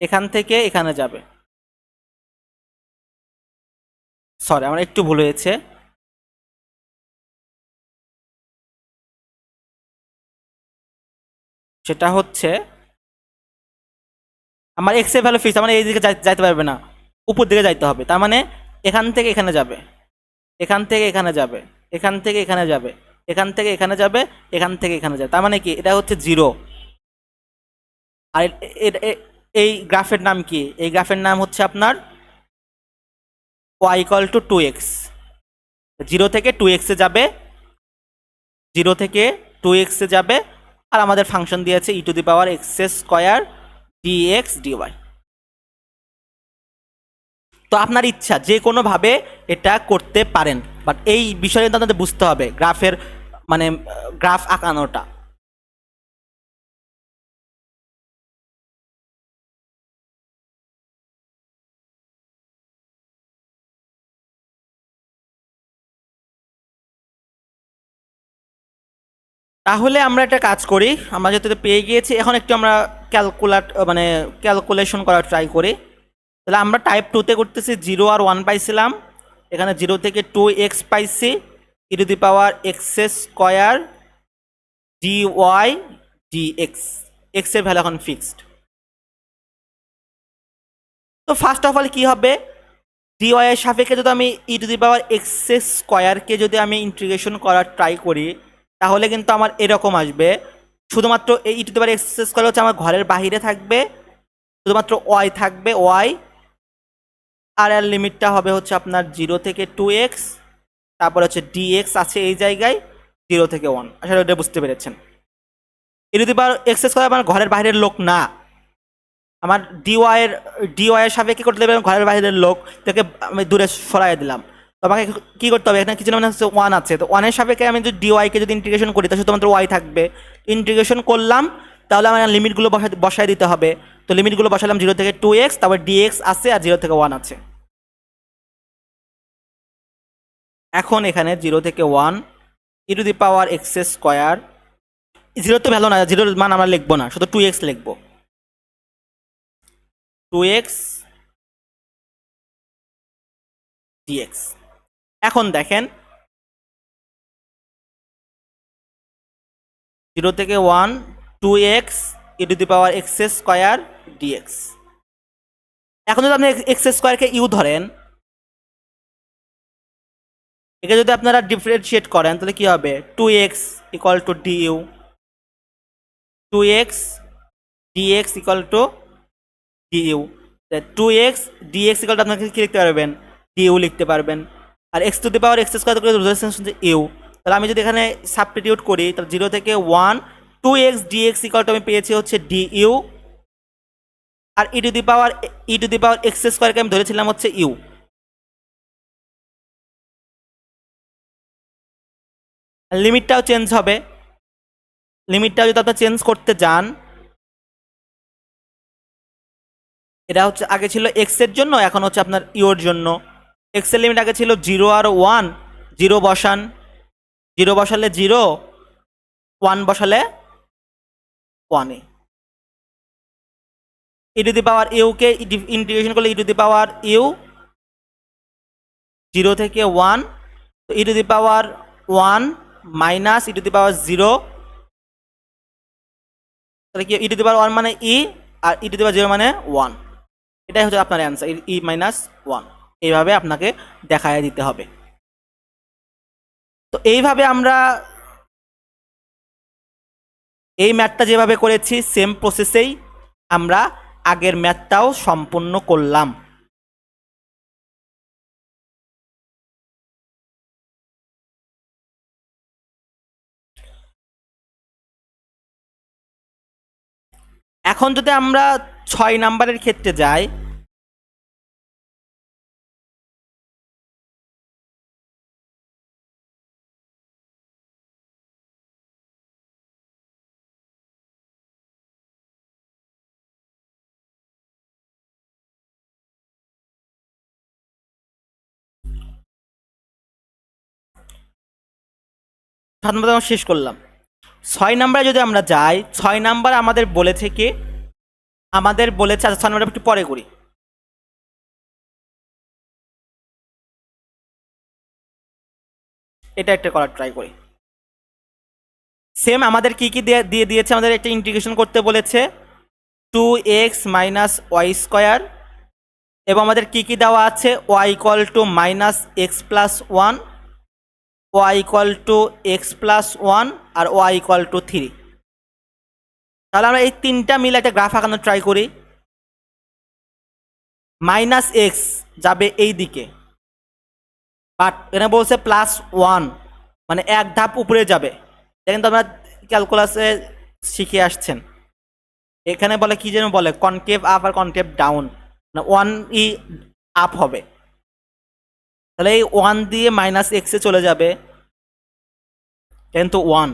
এখান থেকে এখানে যাবে। সরি আমার একটু ভুল হয়েছে, সেটা হচ্ছে আমার এক্স এর ভ্যালু ফিক্স, আমার এই দিকে যাইতে পারবে না, উপর দিকে যাইতে হবে, তার মানে এখান থেকে এখানে যাবে, এখান থেকে এখানে যাবে, এখান থেকে এখানে যাবে, এখান থেকে এখানে যাবে, এখান থেকে এখানে যাবে, তার মানে কি এটা হচ্ছে 0। আর এই গ্রাফের নাম কি, এই গ্রাফের নাম হচ্ছে আপনার ওয়াই ইকুয়াল টু 2x, 0 থেকে 2x এ যাবে, 0 থেকে 2x এ যাবে, আর আমাদের ফাংশন দিয়েছে e⁻x² dx dy। তো আপনার ইচ্ছা যে কোনোভাবে এটা করতে পারেন, বাট এই বিষয়টা আপনাদের বুঝতে হবে, গ্রাফের মানে গ্রাফ আঁকানোটা। তাহলে আমরা একটা কাজ করি, আমরা যেহেতু পেয়ে গিয়েছি, এখন একটু আমরা ক্যালকুলেশন করার ট্রাই করি। তাহলে আমরা টাইপ 2-তে করতেছি, 0 আর 1 পাইছিলাম, এখানে 0 থেকে 2x পাইছি, e⁻x² dy dx, x এর ভ্যালু এখন ফিক্সড। তো ফার্স্ট অফ অল কি হবে, dy এর সাপেক্ষে যদি আমি e⁻x² কে যদি আমি ইন্টিগ্রেশন করার ট্রাই করি, তাহলে কিন্তু আমার এরকম আসবে শুধুমাত্র এই e to the power x square হচ্ছে আমার ঘরের বাহিরে থাকবে, শুধুমাত্র ওয়াই থাকবে, ওয়াই। আর এর লিমিটটা হবে হচ্ছে আপনার 0 থেকে 2x, তারপর হচ্ছে ডিএক্স আছে এই জায়গায় 0 থেকে 1। আসলে ওটা বুঝতে পেরেছেন। E to the power x square আমার ঘরের বাইরের লোক না, আমার ডিওয়াই এর সাপেক্ষে করতে হবে ঘরের বাইরের লোক থেকে আমি দূরে সরাই দিলাম। তো আমাকে কী করতে হবে, এখানে কিছু না মানে হচ্ছে 1 আছে, তো 1-এর সাপেক্ষে আমি যদি ডিওয়াইকে যদি ইন্টিগ্রেশন করি তাহলে শুধুমাত্র ওয়াই থাকবে। ইন্টিগ্রেশন করলাম, তাহলে আমার লিমিটগুলো বসায় দিতে হবে। তো লিমিটগুলো বসালাম 0 থেকে 2x, তারপর ডিএক্স আছে আর 0 থেকে 1 আছে। এখন এখানে 0 থেকে 1 e to the power x square, 0 তো ভ্যালু না, 0-এর মান আমরা লিখবো না, শুধু 2x লিখবো। 2x dx। এখন দেখেন 0 থেকে 1 2x e to the power x square dx. এখন যদি আপনি এক্স স্কোয়ারকে ইউ ধরেন, একে যদি আপনারা ডিফারেন্সিয়েট করেন তাহলে কি হবে, 2x equal to d u, 2x dx equal to d u. 2x dx equal to আপনাকে কি লিখতে পারবেন, ডিইউ লিখতে পারবেন। আর x to the power x square করে ইউ, তাহলে আমি যদি এখানে সাবস্টিটিউট করি তাহলে 0 থেকে 1 2x dx ইকুয়াল টু আমি পেয়েছি হচ্ছে ডিইউ। আর e to the power x স্কোয়ারকে আমি ধরেছিলাম হচ্ছে ইউ। লিমিটটাও চেঞ্জ হবে, লিমিটটাও যদি আপনার চেঞ্জ করতে যান, এটা হচ্ছে আগে ছিল এক্স এর জন্য, এখন হচ্ছে আপনার ইউর জন্য। এক্স এর লিমিট আগে ছিল 0 আর 1, 0 বসান, 0 বসালে 0, 1 বসালে 1। ই টু দি পাওয়ার ইউকে ইন্টিগ্রেশন করলে e to the power you 0 থেকে 1, তো e to the power 1 minus e to the power 0, তাহলে কি ই টু দি পাওয়ার 1 মানে ই, আর ই টু দি পাওয়ার 0 মানে 1। এটাই হচ্ছে আপনার অ্যান্সার, ই মাইনাস 1। এইভাবে আপনাকে দেখায় দিতে হবে। তো এইভাবে আমরা এই ম্যাথটা যেভাবে করেছি সেম প্রসেসেই আমরা আগের ম্যাথটাও সম্পূর্ণ করলাম। এখন যদি আমরা 6 নাম্বারের ক্ষেত্রে যাই, শেষ করলাম। 6 নাম্বারে যদি আমরা যাই, 6 নাম্বার আমাদের বলেছে কি, আমাদের বলেছে, আচ্ছা 6 নাম্বার একটু পরে করি। এটা একটা করার ট্রাই করি। সেম আমাদের কি কি দিয়ে দিয়েছে, আমাদের একটা ইন্টিগ্রেশন করতে বলেছে 2x মাইনাস ওয়াই স্কোয়ার, এবং আমাদের কি কি দেওয়া আছে, y equal to minus x plus 1, y equal to x plus 1, আর ওয়াই ইকুয়াল টু 3। তাহলে আমরা এই তিনটা মিলে একটা গ্রাফ আঁকানোর ট্রাই করি। মাইনাস এক্স যাবে এই দিকে, বাট এখানে বলছে প্লাস 1, মানে এক ধাপ উপরে যাবে। এটা কিন্তু আমরা ক্যালকুলাসে শিখে আসছেন। এখানে বলে কি যেন বলে, কনকেভ আপ আর কনকেভ ডাউন, মানে 1 আপ হবে। তাহলে এই 1 দিয়ে মাইনাস এক্সে চলে যাবে, কিন্তু 1।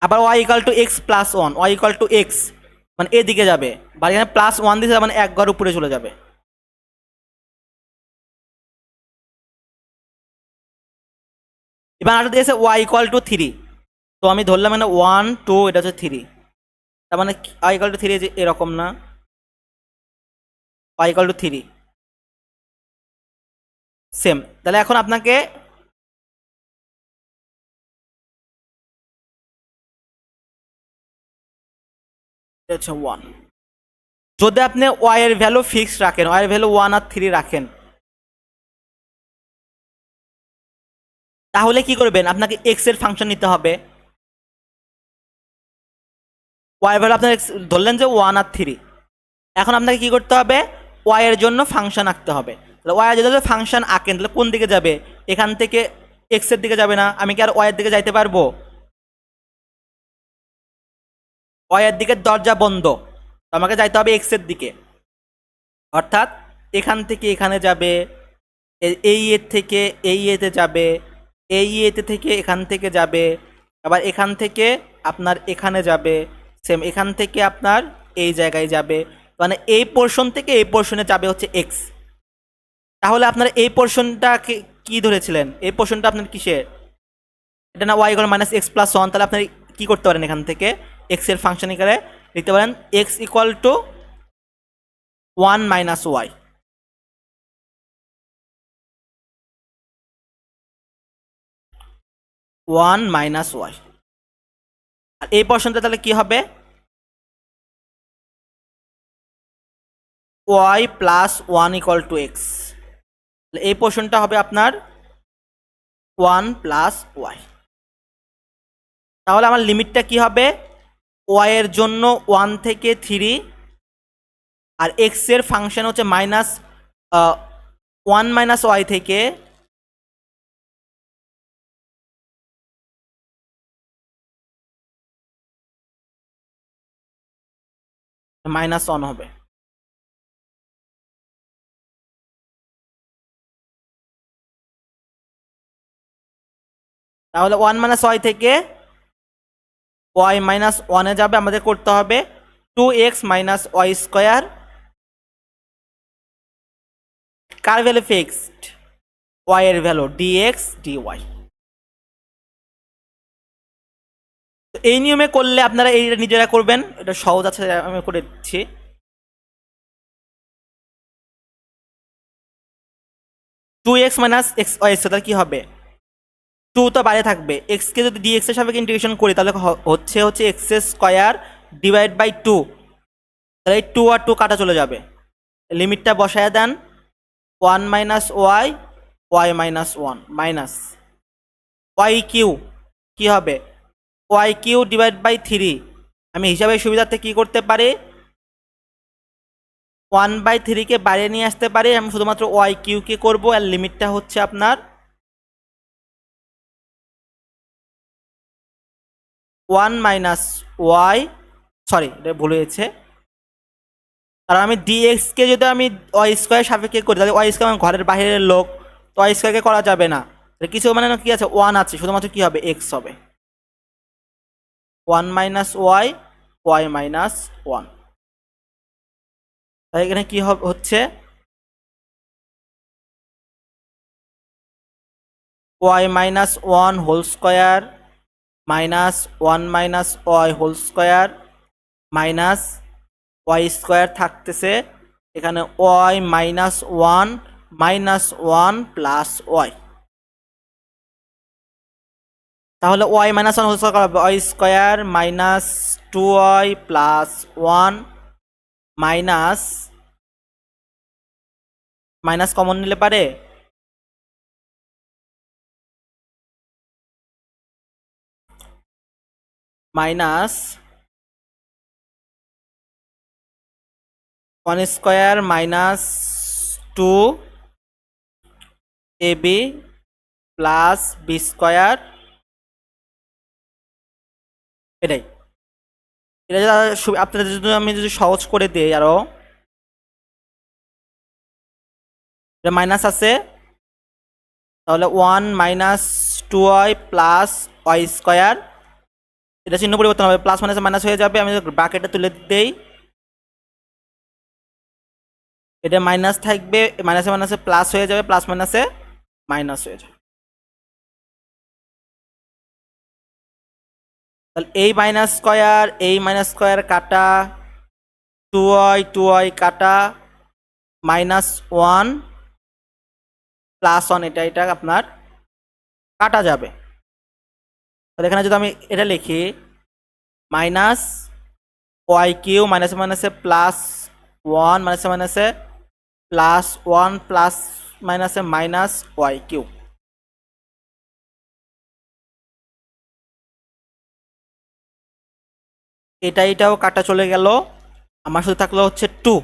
আবার y equal to x plus 1, y equal to x মানে এদিকে যাবে, বা এখানে প্লাস 1 দিয়েছে মানে এক ঘর উপরে চলে যাবে। এবার আর দিয়েছে ওয়াই ইকুয়াল টু 3, তো আমি ধরলাম মানে 1 2, এটা হচ্ছে 3, তার মানে ওয়াই ইকুয়াল টু 3 এরকম না, ওয়াই ইকুয়াল টু 3 সেম। তাহলে এখন আপনাকে হচ্ছে 1, যদি আপনি ওয়াই এর ভ্যালু ফিক্স রাখেন, ওয়াই এর ভ্যালু 1 আর 3 রাখেন, তাহলে কি করবেন, আপনাকে এক্স এর ফাংশন নিতে হবে। ওয়াই ভ্যালু আপনার ধরলেন যে 1 আর 3। এখন আপনাকে কি করতে হবে, ওয়াই এর জন্য ফাংশন আঁকতে হবে। তাহলে ওয়াই এর যদি ফাংশন আঁকেন তাহলে কোন দিকে যাবে, এখান থেকে এক্স এর দিকে যাবে না। আমি কি আর ওয়াই এর দিকে যাইতে পারবো? ওয়াই এর দিকে দরজা বন্ধ, আমাকে যাইতে হবে এক্স এর দিকে। অর্থাৎ এখান থেকে এখানে যাবে, এই এর থেকে এই এতে যাবে, এই এতে থেকে এখান থেকে যাবে, আবার এখান থেকে আপনার এখানে যাবে, সেম এখান থেকে আপনার এই জায়গায় যাবে। মানে এই পোর্শন থেকে এই পোর্শনে যাবে হচ্ছে এক্স। তাহলে আপনার এই পোর্শনটা কি ধরেছিলেন, এই পোর্শনটা আপনার কিসের, এটা না y equal minus x plus one. তাহলে আপনি কি করতে পারেন, এখান থেকে এক্স এর ফাংশন এখানে লিখতে পারেন x equal to 1 minus y. One minus y. আর এই পোর্শনটা তাহলে কি হবে, y plus one equal to x. এই পোর্শনটা হবে আপনার 1 প্লাস ওয়াই। তাহলে আমার লিমিটটা কি হবে, ওয়াই এর জন্য 1 থেকে 3, আর এক্স এর ফাংশন হচ্ছে মাইনাস 1 মাইনাস ওয়াই থেকে -1 হবে। তাহলে 1 মাইনাস ওয়াই থেকে ওয়াই মাইনাস ওয়ানে যাবে, আমাদের করতে হবে 2x মাইনাস ওয়াই স্কোয়ার। কার ভ্যালু ফিক্সড, ওয়াই এর ভ্যালু ডিএক্স ডিওয়াই। তো এই নিয়মে করলে আপনারা এইটা নিজেরা করবেন, এটা সহজ আছে, আমি করে দিচ্ছি। Two x minus x y তাহলে কি হবে, 2 তো বাইরে থাকবে, এক্স কে যদি ডিএক্স এর সাপেক্ষে ইন্টিগ্রেশন করি তাহলে হচ্ছে এক্স স্কোয়ার ডিভাইড বাই 2। তাহলে এই 2 আর 2 কাটা চলে যাবে, লিমিটটা বসায় দেন 1 minus y, y minus 1 minus y cube কি হবে, ওয়াই কিউ ডিভাইড বাই 3। আমি হিসাবের সুবিধার্থে কি করতে পারি, 1/3 কে বাইরে নিয়ে আসতে পারি, আমি শুধুমাত্র ওয়াই কিউ কে করবো। আর লিমিটটা হচ্ছে আপনার 1 মাইনাস ওয়াই, সরি এটা ভুল হয়েছে। কারণ আমি ডিএক্স কে যদি আমি ওয়াই স্কোয়ার সাপেক্ষে করি তাহলে ওয়াই স্কোয়ার আমার ঘরের বাইরের লোক, তো ওয়াই স্কোয়ারকে করা যাবে না। কিছু মানে কি আছে, 1 আছে, শুধুমাত্র কি হবে এক্স হবে, 1 মাইনাস ওয়াই, ওয়াই মাইনাস 1। তাই এখানে কি হচ্ছে, y minus 1 whole square minus 1 minus y whole square minus y square থাকতেছে এখানে y minus 1 minus 1 plus y. তাহলে ওয়াই মাইনাস 1 হোল স্কোয়ার হবে y square minus 2y plus 1 minus minus common নিলে পারে minus 1 square minus 2 ab plus b square. এটাই, এটা যদি আপনাদের যদি আমি যদি সহজ করে দিই আরো, এটা মাইনাস আছে, তাহলে 1 minus 2y plus y square, এটা চিহ্ন পরিবর্তন হবে, প্লাস মাইনাস মাইনাস হয়ে যাবে। আমি ব্র্যাকেটে তুলে দিই, এটা মাইনাস থাকবে, মাইনাসে মাইনাসে প্লাস হয়ে যাবে, প্লাস মাইনাসে মাইনাস হয়ে যাবে। তাহলে এই মাইনাস স্কোয়ার এই মাইনাস স্কোয়ার কাটা, 2y কাটা, মাইনাস 1 প্লাস 1 এটা এটা আপনার কাটা যাবে। তাহলে এখানে যদি আমি এটা লিখি মাইনাস ওয়াই কিউ মাইনাসে মাইনাসে প্লাস 1 মাইনাসে মাইনাসে প্লাস 1 প্লাস মাইনাসে মাইনাস ওয়াই কিউ। এটাও কাটা চলে গেল, আমার শুধু থাকলো হচ্ছে 2,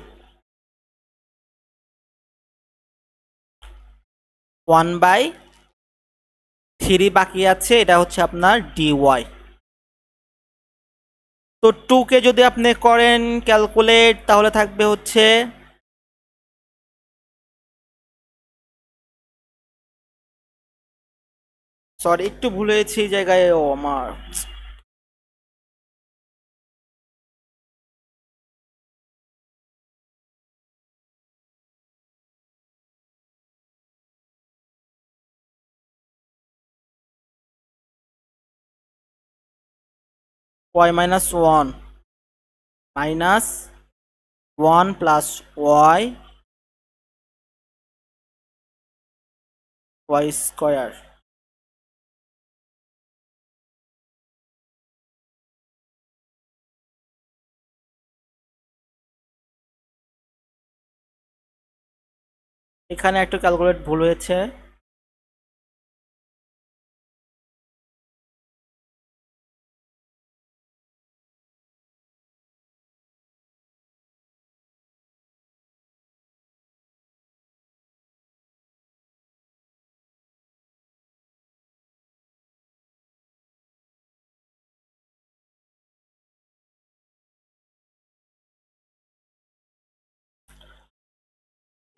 1/3 বাকি আছে, এটা হচ্ছে আপনার dy। তো 2 কে যদি আপনি করেন ক্যালকুলেট, তাহলে থাকবে হচ্ছে, সরি একটু ভুল হয়েছে এই জায়গায়, ও আমার y-1 minus 1 plus y square. এখানে একটু ক্যালকুলেট ভুল হয়েছে।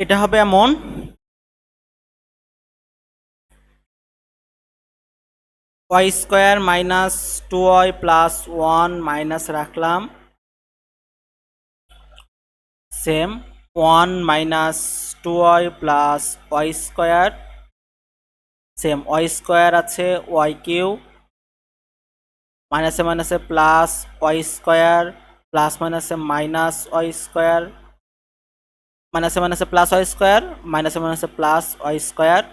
এটা হবে এমন, y square minus 2y plus 1 minus রাখলাম, same 1 minus 2y plus y square, same y square আছে y কিউ, মাইনাসে মাইনাসে প্লাস y স্কোয়ার, প্লাস মাইনাসে মাইনাস y স্কোয়ার, মাইনাসে মাইনাসে প্লাস y স্কোয়ার, মাইনাসে মাইনাসে plus y square,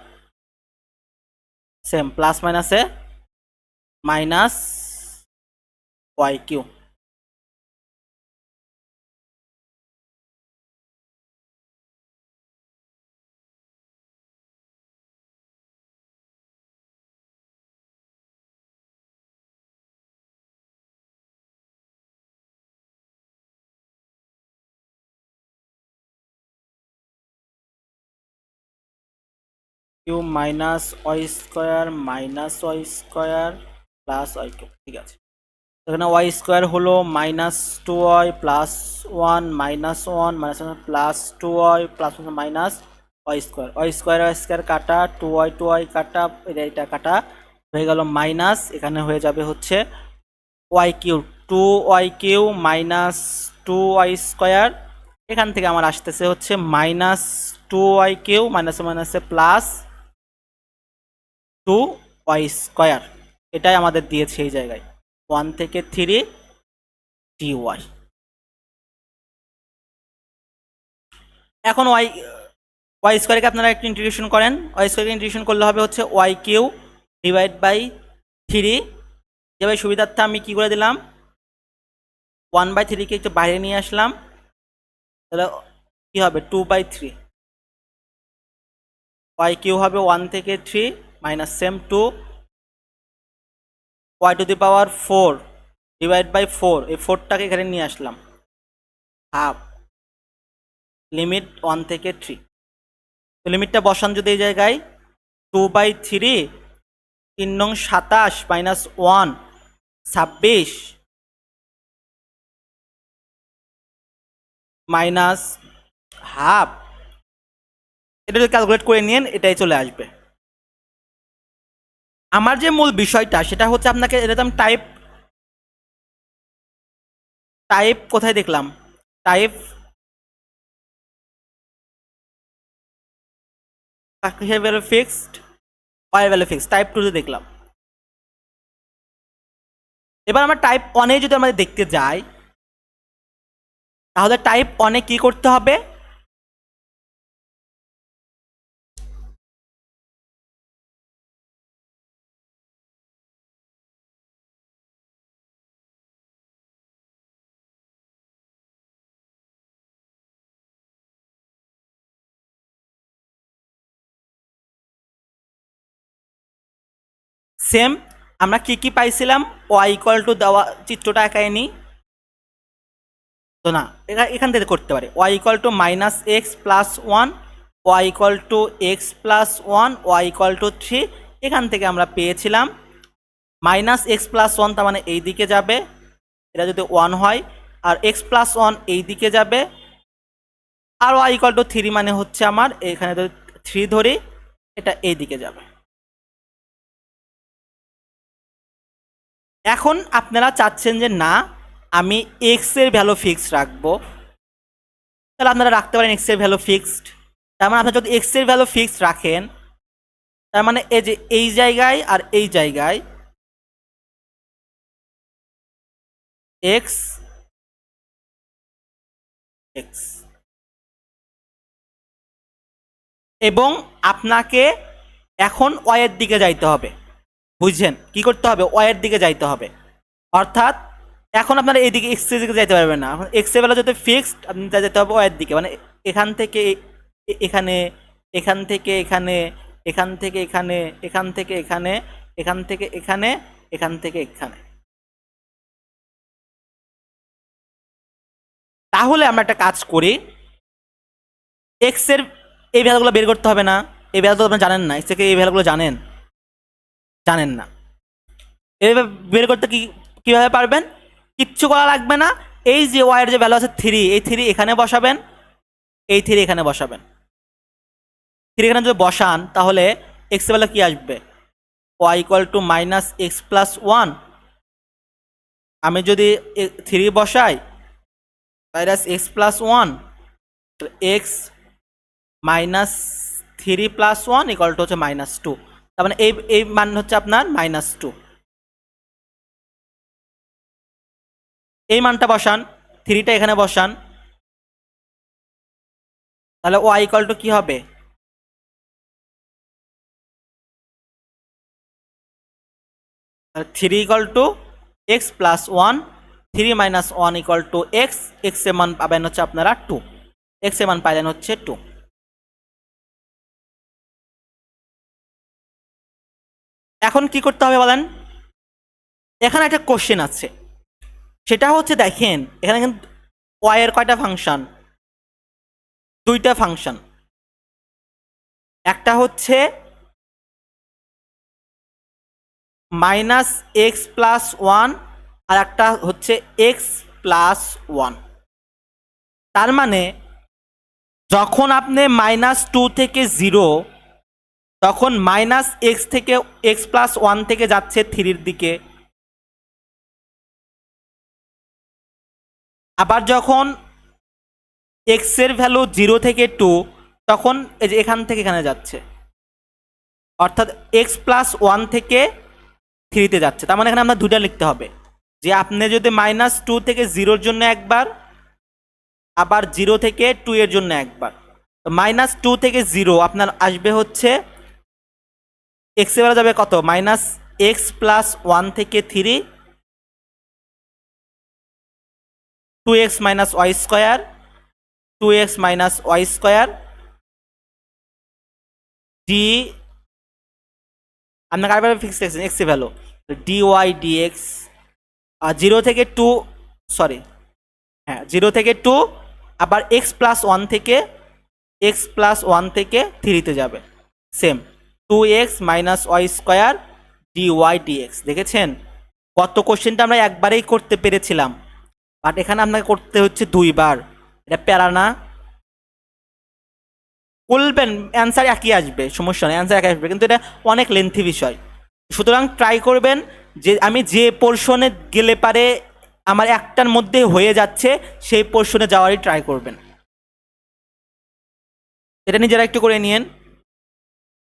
same plus মাইনাসে minus y cube. Cube minus y square minus y square plus y cube, ঠিক আছে। এখানে ওয়াই স্কোয়ার হলো minus 2y plus 1 minus 1 minus plus 2y plus minus y square কাটা, 2y কাটা, এটা কাটা হয়ে গেল মাইনাস, এখানে হয়ে যাবে হচ্ছে y cube, 2y cube minus 2y square, এখান থেকে আমার আসতেছে হচ্ছে মাইনাস 2y কিউ মাইনাসে মাইনাসে প্লাস 2y স্কোয়ার, এটাই আমাদের দিয়েছে এই জায়গায় 1 থেকে 3 dy। এখন ওয়াই স্কোয়ারকে আপনারা একটু ইন্টিগ্রেশন করেন, ওয়াই স্কোয়ারকে ইন্টিগ্রেশন করলে হবে হচ্ছে ওয়াই কিউ ডিভাইড বাই 3, যেভাবে সুবিধার্থে আমি কি করে দিলাম 1/3কে একটু বাইরে নিয়ে আসলাম, তাহলে কি হবে 2/3, ওয়াই কিউ হবে 1 থেকে 3 minus same 2 y to the power 4 divide by 4, এই 4টাকে এখানে নিয়ে আসলাম, হাফ লিমিট 1 থেকে 3। তো লিমিটটা বসান যদি এই জায়গায় 2/3, 3 নং 27 মাইনাস 1 26 মাইনাস হাফ, এটা যদি ক্যালকুলেট করে নিন এটাই চলে আসবে। আমার যে মূল বিষয়টা সেটা হচ্ছে আপনাকে এটা তো আমি টাইপ টাইপ কোথায় দেখলাম, type value fixed, y value fixed, type 2 তে দেখলাম। এবার আমরা টাইপ 1 যদি আমাদের দেখতে যাই, তাহলে টাইপ 1 কি করতে হবে, সেম আমরা কি কি পাইছিলাম, ওয়াই ইকুয়াল টু দেওয়া চিত্রটা একাই নিই, তো না, এখান থেকে করতে পারি y equal to minus x plus one, y equal to x plus one, y equal to three. এখান থেকে আমরা পেয়েছিলাম মাইনাস এক্স প্লাস ওয়ান, তার মানে এই দিকে যাবে, এটা যদি ওয়ান হয়, আর এক্স প্লাস ওয়ান এই দিকে যাবে, আর ওয়াই ইকুয়াল টু থ্রি মানে হচ্ছে আমার এখানে যদি থ্রি ধরি, এটা এই দিকে যাবে। এখন আপনারা চাচ্ছেন যে না আমি এক্স এর ভ্যালু ফিক্সড রাখবো, তাহলে আপনারা রাখতে পারেন এক্স এর ভ্যালু ফিক্সড। তার মানে আপনারা যদি এক্স এর ভ্যালু ফিক্সড রাখেন, তার মানে এই যে এই জায়গায় আর এই জায়গায় এক্স এক্স, এবং আপনাকে এখন ওয়াইয়ের দিকে যাইতে হবে। বুঝছেন কি করতে হবে? ওয়াইয়ের দিকে যাইতে হবে। অর্থাৎ এখন আপনারা এইদিকে এক্স এর দিকে যাইতে পারবেন না, এখন এক্স এর ভ্যালু যেতে ফিক্সড, আপনি যেতে হবে ওয়াইয়ের দিকে, মানে এখান থেকে এখানে, এখান থেকে এখানে, এখান থেকে এখানে, এখান থেকে এখানে, এখান থেকে এখানে, এখান থেকে এখানে। তাহলে আমরা একটা কাজ করি, এক্স এর এই ভ্যালুগুলো বের করতে হবে না, এই ভ্যালু তো আপনারা জানেন না, এক্স থেকে এই ভ্যালুগুলো জানেন জানেন না, এইভাবে বের করতে কীভাবে পারবেন? কিচ্ছু করা লাগবে না, এই যে ওয়াইয়ের যে ভ্যালু আছে থ্রি, এই থ্রি এখানে বসাবেন, এই থ্রি এখানে বসাবেন। থ্রি এখানে যদি বসান তাহলে এক্স এর ভ্যালু কী আসবে? Y equal to minus x plus one. আমি যদি থ্রি বসাই minus x plus one, x minus three plus one equal to হচ্ছে মাইনাস টু। তার মানে এই মান হচ্ছে আপনার মাইনাস টু। এই মানটা বসান, থ্রিটা এখানে বসান, তাহলে ওয়াই ইকুয়াল টু কী হবে? Three equal to x plus one, three minus one equal to x, x এর মান পাবেন হচ্ছে আপনারা টু, এক্স এর মান পাইলেন হচ্ছে টু। এখন কি করতে হবে বলেন? এখানে একটা কোশ্চেন আছে, সেটা হচ্ছে দেখেন এখানে কিন্তু ওয়াই এর কয়টা ফাংশন? দুইটা ফাংশন, একটা হচ্ছে মাইনাস এক্স প্লাস ওয়ান, আর একটা হচ্ছে এক্স প্লাস ওয়ান। তার মানে যখন আপনি মাইনাস টু থেকে জিরো, তখন মাইনাস এক্স থেকে এক্স প্লাস ওয়ান থেকে যাচ্ছে থ্রির দিকে, আবার যখন এক্স এর ভ্যালু জিরো থেকে টু, তখন এই যে এখান থেকে এখানে যাচ্ছে, অর্থাৎ এক্স প্লাস ওয়ান থেকে থ্রিতে যাচ্ছে। তার মানে এখানে আমরা দুটা লিখতে হবে, যে আপনি যদি মাইনাস টু থেকে জিরোর জন্য একবার, আবার জিরো থেকে টু এর জন্য একবার, তো মাইনাস টু থেকে জিরো আপনার আসবে হচ্ছে এক্স এর ভ্যালু যাবে কত? মাইনাস এক্স প্লাস ওয়ান থেকে three, two x minus y square, two x minus y square d, আপনাকে আরেকবার ফিক্স রেখেছেন এক্স এর value, d y d x, আর জিরো থেকে টু, সরি হ্যাঁ জিরো থেকে টু, আবার এক্স প্লাস ওয়ান থেকে থ্রিতে যাবে, same two x minus y square d y d x. দেখেছেন কত কোশ্চেনটা আমরা একবারেই করতে পেরেছিলাম, বাট এখানে আপনাকে করতে হচ্ছে দুইবার। এটা প্যারা না? বলবেন অ্যান্সার একই আসবে, সমস্যা নেই, অ্যান্সার একই আসবে, কিন্তু এটা অনেক লেন্থি বিষয়। সুতরাং ট্রাই করবেন যে আমি যে পোর্শনে গেলে পারে আমার একটার মধ্যে হয়ে যাচ্ছে, সেই পোর্শনে যাওয়ারই ট্রাই করবেন। এটা নিজেরা একটু করে নিয়েন,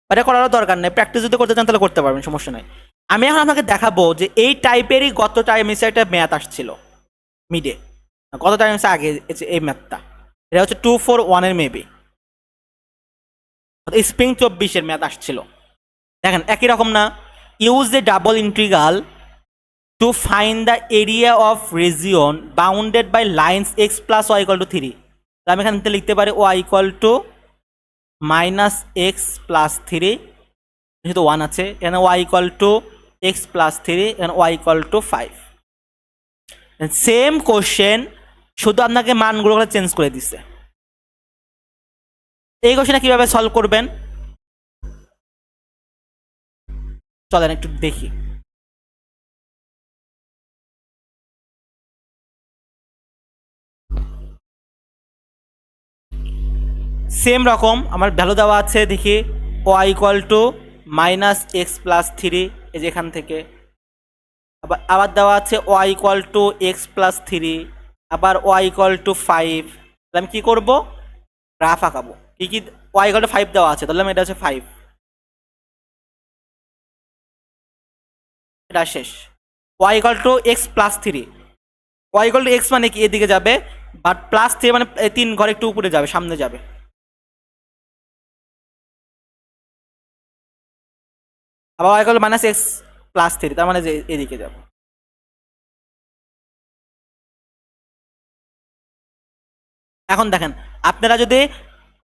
এটা করারও দরকার নেই, প্র্যাকটিস যদি করতে চান তাহলে করতে পারবেন, সমস্যা নেই। আমি এখন আপনাকে দেখাবো যে এই টাইপেরই গত টাইমে একটা ম্যাথ আসছিল মিডে, গত টাইমে আগে এই ম্যাথটা, এটা হচ্ছে 241-এর মেবি, স্প্রিং 24-এর ম্যাথ আসছিল। দেখেন একই রকম না, use the double integral to find the area of region bounded by lines x plus y equal to three. আমি এখান থেকে লিখতে পারি y equal to minus x plus three, যেহেতু ওয়ান আছে এখানে y equal to x plus three, এখানে y equal to five. Same question শুধু আপনাকে মানগুলো চেঞ্জ করে দিচ্ছে। এই কোশ্চেনটা কিভাবে সলভ করবেন চলেন একটু দেখি। সেম রকম আমার ভ্যালু দেওয়া আছে, দেখি y equal to minus x plus three, এই যে এখান থেকে আবার আবার দেওয়া আছে y equal to x plus three, আবার ওয়াই ইকুয়াল টু ফাইভ। তাহলে আমি কী করবো, গ্রাফ আঁকাবো। কী কী, ওয়াই ইকুয়াল টু ফাইভ দেওয়া আছে, তাহলে এটা হচ্ছে ফাইভ, এটা শেষ। Y equal to x plus three, y equal to x মানে কি এদিকে যাবে, বাট প্লাস থ্রি মানে তিন ঘর একটু উপরে যাবে, সামনে যাবে। আবার y equal to minus x plus three, তার মানে যে এদিকে যাবে। এখন দেখেন, আপনারা যদি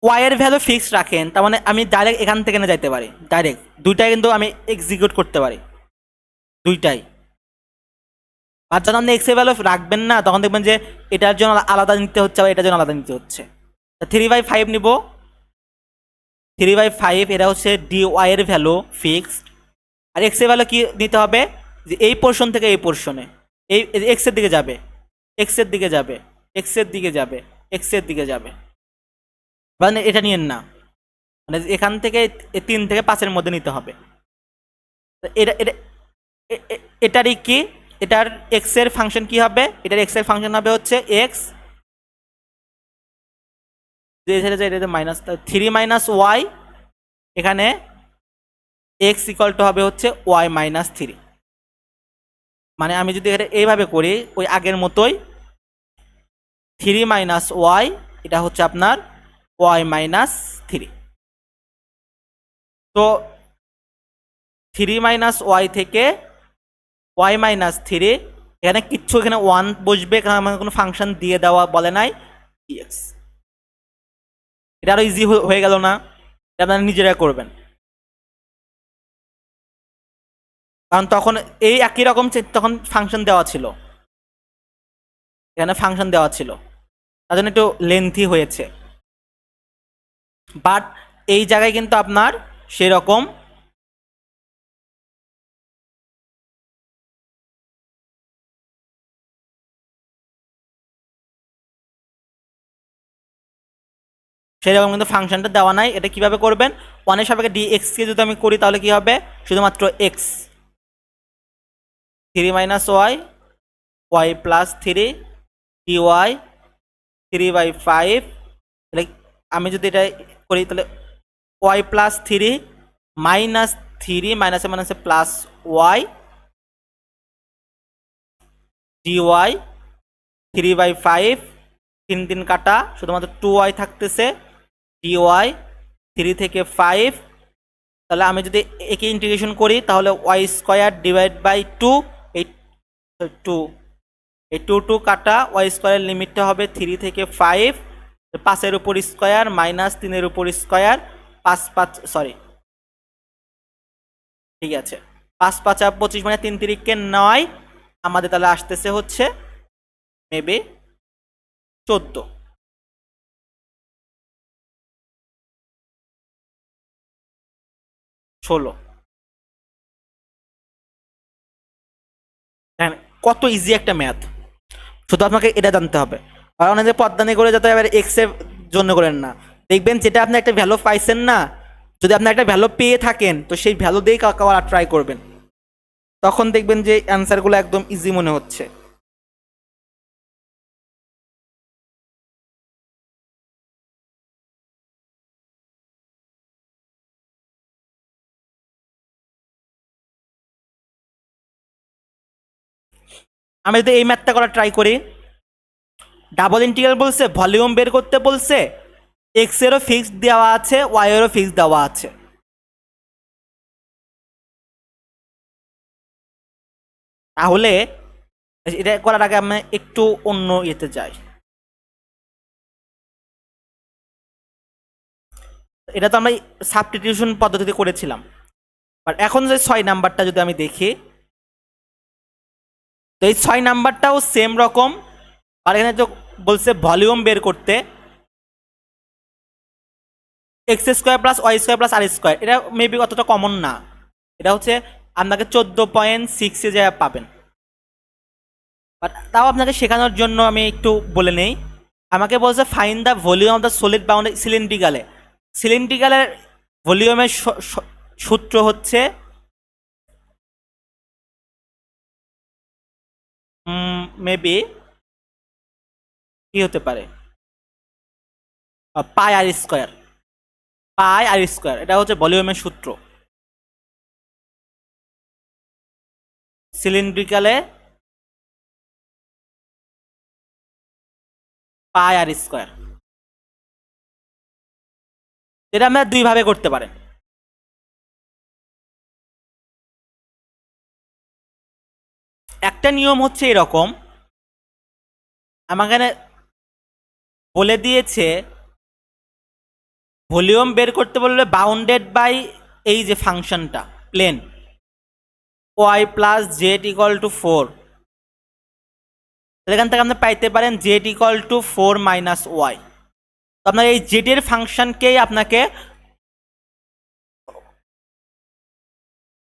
ওয়াই এর ভ্যালু ফিক্স রাখেন, তার মানে আমি ডাইরেক্ট এখান থেকে না যাইতে পারি, ডাইরেক্ট দুইটাই কিন্তু আমি এক্সিকিউট করতে পারি, দুইটাই। আর যখন আপনি এক্স এর ভ্যালু রাখবেন না, তখন দেখবেন যে এটার জন্য আলাদা নিতে হচ্ছে, আবার এটার জন্য আলাদা নিতে হচ্ছে। থ্রি বাই ফাইভ নিব, থ্রি বাই ফাইভ এটা হচ্ছে ডি ওয়াই এর ভ্যালু ফিক্সড। আর এক্স এর ভ্যালু কি নিতে হবে, যে এই পোর্শন থেকে এই পোর্শনে, এই এক্স এর দিকে যাবে, এক্স এর দিকে যাবে, এক্স এর দিকে যাবে, এক্স এর দিকে যাবে, মানে এটা নিয়েন না, মানে এখান থেকে তিন থেকে পাঁচের মধ্যে নিতে হবে। এটা এটা এটারই কি, এটার এক্স এর ফাংশন কি হবে, এটার এক্স এর ফাংশন হবে হচ্ছে এক্স, এটা মাইনাস থ্রি মাইনাস ওয়াই, এখানে এক্স ইকুয়াল টু হবে হচ্ছে ওয়াই মাইনাস থ্রি। মানে আমি যদি এটা এইভাবে করি, ওই আগের মতোই থ্রি মাইনাস ওয়াই, এটা হচ্ছে আপনার ওয়াই মাইনাস থ্রি। তো থ্রি মাইনাস ওয়াই থেকে ওয়াই মাইনাস থ্রি, এখানে কিচ্ছু, এখানে ওয়ান বসবে, এখানে আমাকে কোনো ফাংশন দিয়ে দেওয়া বলে নাই, এক্স। এটা আরো ইজি হয়ে গেল না, এটা আপনারা নিজেরা করবেন, কারণ তখন এই একই রকম তখন ফাংশন দেওয়া ছিল, এখানে ফাংশন দেওয়া ছিল, তার জন্য একটু লেন্থি হয়েছে। বাট এই জায়গায় কিন্তু আপনার সেরকম সেরকম কিন্তু ফাংশনটা দেওয়া নাই। এটা কিভাবে করবেন, ওয়ানের সাপেক্ষে ডি এক্স কে যদি আমি করি, তাহলে কি হবে, শুধুমাত্র x, three minus y, y plus three, d y three by five. তাহলে আমি যদি এটা করি, তাহলে y plus three minus three, মাইনাসে মাইনাসে plus y, d y three by five, তিন তিন কাটা, শুধুমাত্র টু ওয়াই থাকতেছে, ডি ওয়াই থ্রি থেকে ফাইভ। তাহলে আমি যদি একে ইন্টিগ্রেশন করি, তাহলে y square divide by two, এই টু, এই টু টু কাটা, ওয়াই স্কোয়ারের লিমিটটা হবে থ্রি থেকে ফাইভ, পাঁচের উপর স্কোয়ার মাইনাস তিনের উপর স্কোয়ার, পাঁচ পাঁচ সরি ঠিক আছে, পাঁচ পাঁচা পঁচিশ, মানে তিন তিরিখকে নয়, আমাদের তাহলে আসতেছে হচ্ছে মেবি 14, 16। হ্যাঁ, কত ইজি একটা ম্যাথ, শুধু আপনাকে এটা জানতে হবে। আর অনেকে পদ্মানি করে যাতে এবার এক্স এর জন্য করেন না, দেখবেন যেটা আপনি একটা ভ্যালু পাইছেন না, যদি আপনি একটা ভ্যালু পেয়ে থাকেন, তো সেই ভ্যালু দিয়েই কাকা ট্রাই করবেন, তখন দেখবেন যে অ্যান্সারগুলো একদম ইজি মনে হচ্ছে। আমি যদি এই ম্যাথটা করা ট্রাই করি, ডাবল ইন্টিগ্রাল বলছে, ভলিউম বের করতে বলছে, এক্স এরও ফিক্সড দেওয়া আছে, ওয়াই এরও ফিক্সড দেওয়া আছে, তাহলে এটা করার আগে আমি একটু অন্য ইয়েতে যাই। এটা তো আমরা সাবস্টিটিউশন পদ্ধতিতে করেছিলাম, বাট এখন যে 6 নাম্বারটা যদি আমি দেখি, তো এই 6 নাম্বারটাও সেম রকম। আর এখানে তো বলছে ভলিউম বের করতে x square plus y square plus r square, এটা মেবি অতটা কমন না, এটা হচ্ছে আপনাকে 14.6 যা পাবেন। বাট তাও আপনাকে শেখানোর জন্য আমি একটু বলে নেই। আমাকে বলছে find the volume of the solid boundary সিলিন্ড্রিকালে। সিলিন্ড্রিকালের ভলিউমের সূত্র হচ্ছে মেবি কি হতে পারে, পাই আর স্কোয়ার, পাই আর স্কোয়ার, এটা হচ্ছে ভলিউমের সূত্র সিলিন্ড্রিকালে, পাই আর স্কোয়ার। এটা আমরা দুইভাবে করতে পারেন। একটা নিয়ম হচ্ছে এরকম, আমাকে বলে দিয়েছে ভলিউম বের করতে বললে বাউন্ডেড বাই এই যে ফাংশনটা plane y plus z equal to 4, এখান থেকে আপনি পাইতে পারেন z equal to 4 minus y. তো আপনার এই জেডের ফাংশনকেই আপনাকে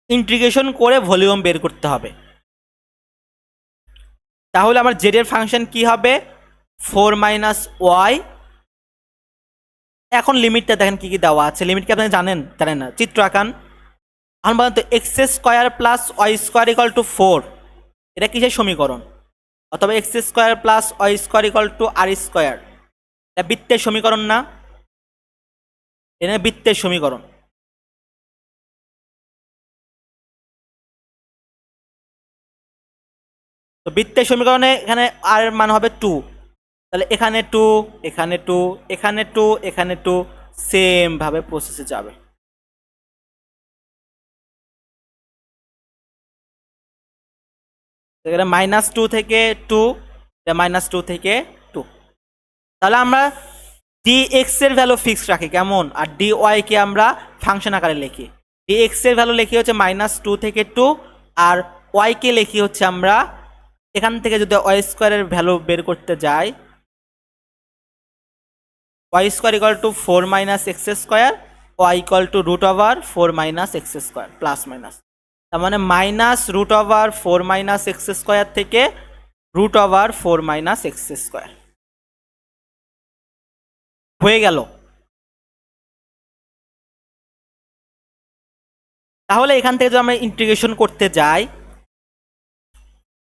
ইন্টিগ্রেশন করে ভলিউম বের করতে হবে। তাহলে আমার জেডের ফাংশন কি হবে, 4 মাইনাস ওয়াই। এখন লিমিটটা দেখেন কি কি দেওয়া আছে, লিমিট কি আপনি জানেন না, চিত্র আঁকান। এখন বলেন তো x square plus y square equal to 4, এটা কিসের সমীকরণ? অথবা x square plus y square equal to r square, এটা বৃত্তের সমীকরণ না? এটা বৃত্তের সমীকরণ। তো বৃত্তের সমীকরণে এখানে আর মান হবে 2, তাহলে এখানে 2, এখানে 2, এখানে 2, এখানে 2, সেম ভাবে প্রসেসে যাবে। এখানে -2 থেকে 2, -2 থেকে 2। তাহলে আমরা dx এর ভ্যালু ফিক্সড রাখি কেমন, আর dy কে আমরা ফাংশন আকারে লিখি। dx এর ভ্যালু লিখি হচ্ছে -2 থেকে 2, আর y কে লিখি হচ্ছে আমরা এখান থেকে যদি y স্কোয়ারের ভ্যালু বের করতে যাই, y square equal to 4 minus x square, y equal to √4 minus x square plus minus, তার মানে -√4 মাইনাস এক্স স্কোয়ার থেকে √4 মাইনাস এক্স স্কোয়ার হয়ে গেল। তাহলে এখান থেকে যদি আমরা ইন্টিগ্রেশন করতে যাই,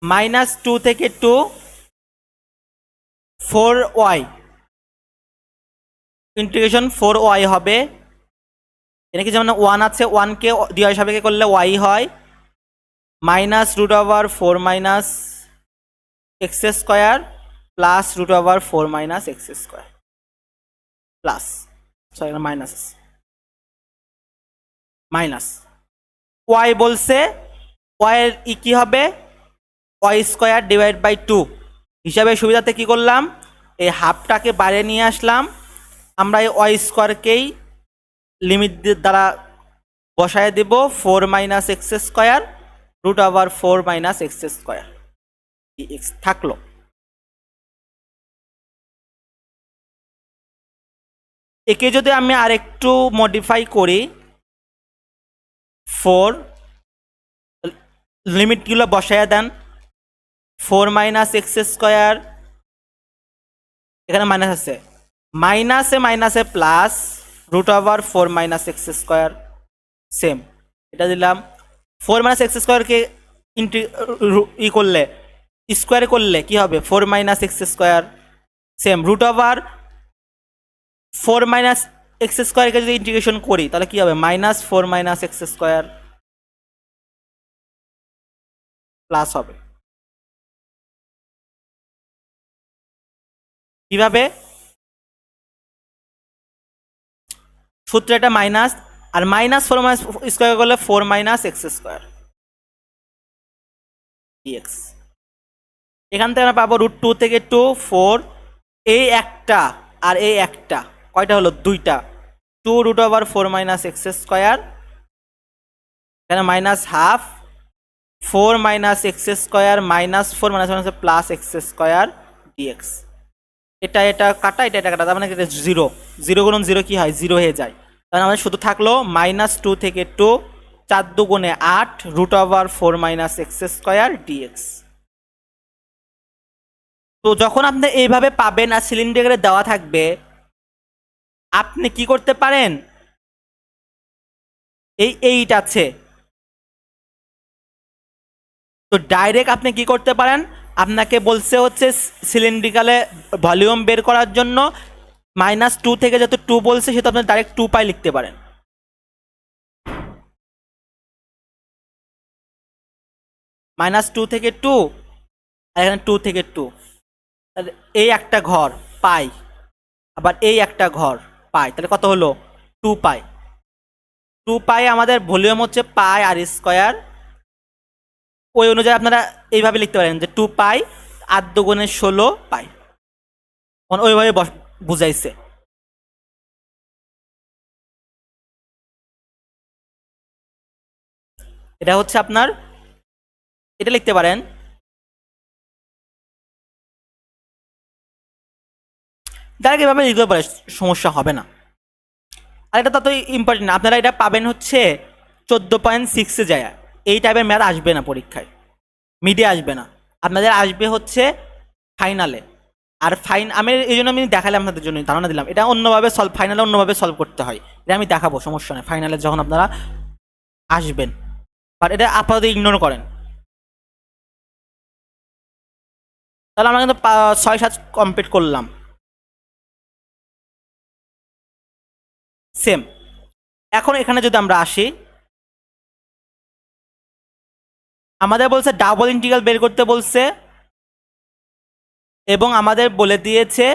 -2 থেকে 2, 4y, ইন্টিগ্রেশন 4y হবে। এখানে কি যেমন 1 আছে, 1 কে 2 সাপেক্ষে করলে y হয়, -√4 minus x square plus √4 minus x square plus, sorry minus minus y বলছে, ওয়াই এর কি হবে, ওয়াই স্কোয়ার ডিভাইড বাই 2 হিসাবে সুবিধাতে কি করলাম, এই হাফটাকে বাইরে নিয়ে আসলাম, আমরা এই ওয়াই স্কোয়ারকেই লিমিট দ্বারা বসায় দেব 4 minus x square √4 minus x square, x থাকলো। একে যদি আমি আরেকটু মডিফাই করি, 4 লিমিটগুলো বসায় দেন, 4 মাইনাস এক্স স্কোয়ার, এখানে মাইনাস আছে, মাইনাসে plus √4 minus x square, same এটা দিলাম। 4 মাইনাস এক্স স্কোয়ারকে ই করলে স্কোয়ার করলে কি হবে, 4 minus x square, same √4 minus x স্কোয়ারকে যদি ইন্টিগ্রেশন করি তাহলে কি হবে, -4 মাইনাস এক্স স্কোয়ার প্লাস হবে। কিভাবে, সূত্র এটা মাইনাস, আর -4 মাইনাস স্কোয়ার করলে 4 মাইনাস এক্স স্কোয়ার ডিএক্স। এখান থেকে আমরা পাবো √2 থেকে 2, 4, এই একটা আর এই একটা, কয়টা হলো, দুইটা, 2√4 মাইনাস এক্স স্কোয়ার, এখানে -1/2, 4 minus x square -4 minus plus x square dx. এটা এটা কাটা, এটা এটা কাটা, তার মানে এটা জিরো। জিরো গুণন জিরো কি হয়? জিরো হয়ে যায়। তাহলে আমাদের শুধু থাকলো -2 থেকে 2, 4 দুগুণে 8, √4 - x² dx। তো যখন আপনি এইভাবে পাবেন আর সিলিন্ডারে দেওয়া থাকবে, আপনি কি করতে পারেন, এই 8 আছে, তো ডাইরেক্ট আপনি কি করতে পারেন, আপনাকে বলছে হচ্ছে সিলিন্ড্রিকালে ভলিউম বের করার জন্য -2 থেকে যত 2 বলছে সেটা আপনি ডাইরেক্ট 2 পাই লিখতে পারেন। -2 থেকে 2, আর এখানে 2 থেকে 2, তাহলে এই একটা ঘর পাই, আবার এই একটা ঘর পাই, তাহলে কত হলো? 2 পাই। 2 পাই আমাদের ভলিউম হচ্ছে পাই আর স্কোয়ার। ওই অনুযায়ী আপনারা এইভাবে লিখতে পারেন যে 2 পাই 8 দুগুণে 16 পাই, ওইভাবে বুঝাইছে। এটা হচ্ছে আপনার, এটা লিখতে পারেন। ডাইরেক্ট এভাবে লিখতে পারে, সমস্যা হবে না। আর এটা ততই ইম্পর্টেন্ট না, আপনারা এটা পাবেন হচ্ছে 14.6-এ যায়। এই টাইপের ম্যাথ আসবে না পরীক্ষায়, মিডে আসবে না, আপনাদের আসবে হচ্ছে ফাইনালে। আর আমি এই জন্য আমি দেখালাম, আপনাদের জন্য ধারণা দিলাম, এটা অন্যভাবে সলভ, ফাইনালে অন্যভাবে সলভ করতে হয়, এটা আমি দেখাবো, সমস্যা নেই, ফাইনালে যখন আপনারা আসবেন। বাট এটা আপাতত ইগনোর করেন। তাহলে আমরা কিন্তু 6-7 কমপ্লিট করলাম। সেম। এখন এখানে যদি আমরা আসি, আমাদের বলছে ডাবল ইন্টিগ্রাল বের করতে বলছে, এবং আমাদের বলে দিয়েছে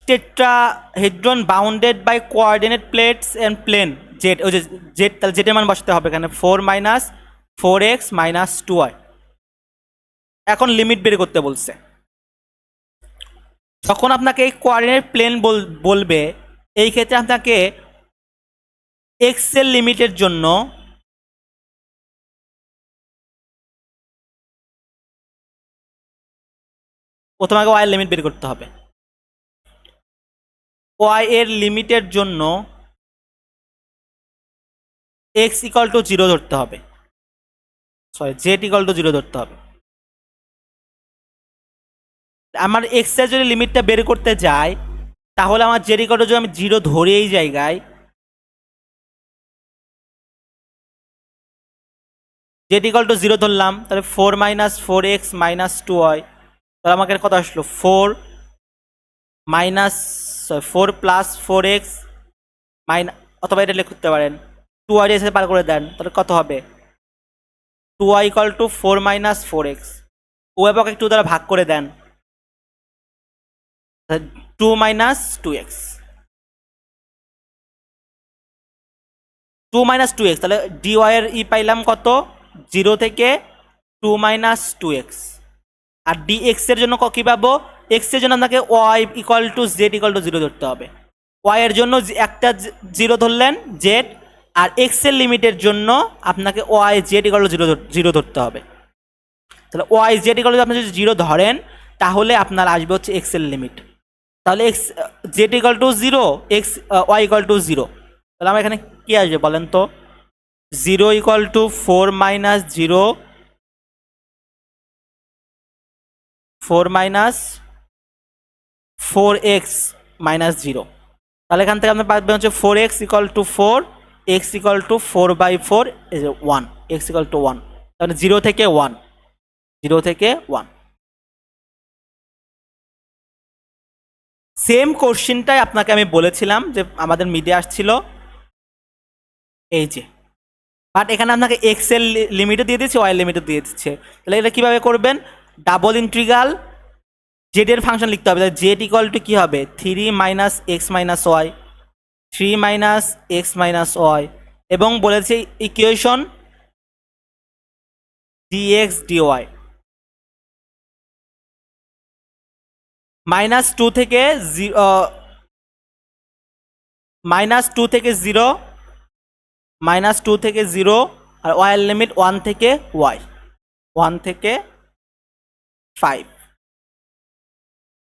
tetrahedron bounded by coordinate plates and plane z. ওই যে জেড, তাহলে জেডের মান বসাতে হবে এখানে 4 - 4x - 2y। এখন লিমিট বের করতে বলছে। যখন আপনাকে এই কোঅর্ডিনেট প্লেন বলবে, এই ক্ষেত্রে আপনাকে এক্স এর লিমিটের জন্য প্রথমে আগে ওয়াই এর লিমিট বের করতে হবে। ওয়াই এর লিমিটের জন্য x = 0 ধরতে হবে, সরি z = 0 ধরতে হবে। আমার এক্স এর যদি লিমিটটা বের করতে যাই, তাহলে আমার z = যদি আমি 0 ধরি এই জায়গায়, z = 0 ধরলাম, তাহলে 4 - 4x - 2y, তাহলে আমাকে কত আসলো? 4 + 4x অথবা এটা লিখতে পারেন 2y এর সাথে পার করে দেন, তাহলে কত হবে? 2y = 4 - 4x, উভয় পক্ষে 2 দ্বারা ভাগ করে দেন, 2 - 2x, 2 - 2x, তাহলে dy এর পাইলাম কত? 0 থেকে 2 - 2x। আর dx এর জন্য কি পাবো? x এর জন্য আপনাকে y = z = 0 ধরতে হবে। y এর জন্য একটা 0 ধরলেন z, আর x এর লিমিটের জন্য আপনাকে y z = 0 ধরতে হবে। তাহলে y z = আপনি যদি 0 ধরেন, তাহলে আপনার আসবে হচ্ছে x এর লিমিট। তাহলে x z = 0, x y = 0, তাহলে আমার এখানে কি আসবে বলেন তো? 0 = 4 - 0, 4 - 4x - 0। তাহলে এখান থেকে আপনি পাবেন হচ্ছে 4x = 4, x = 4/4, 1, x = 1, তাহলে 0 থেকে 1, 0 থেকে 1। সেম কোশ্চেনটাই আপনাকে আমি বলেছিলাম যে আমাদের মিডে আসছিল, এই যে। বাট এখানে আপনাকে এক্স এর লিমিটও দিয়ে দিচ্ছে, ওয়াই এর লিমিটও দিয়ে দিচ্ছে। তাহলে এটা কীভাবে করবেন? ডাবল ইন্টিগ্রাল জেড এর ফাংশন লিখতে হবে, তাহলে জেড = কী হবে? 3 - x - y, 3 - x - y, এবং বলেছে ইকুয়েশন dx dy। -2 থেকে -2 থেকে 0, -2 থেকে 0, আর y এর লিমিট 1 থেকে y, 1 থেকে 5।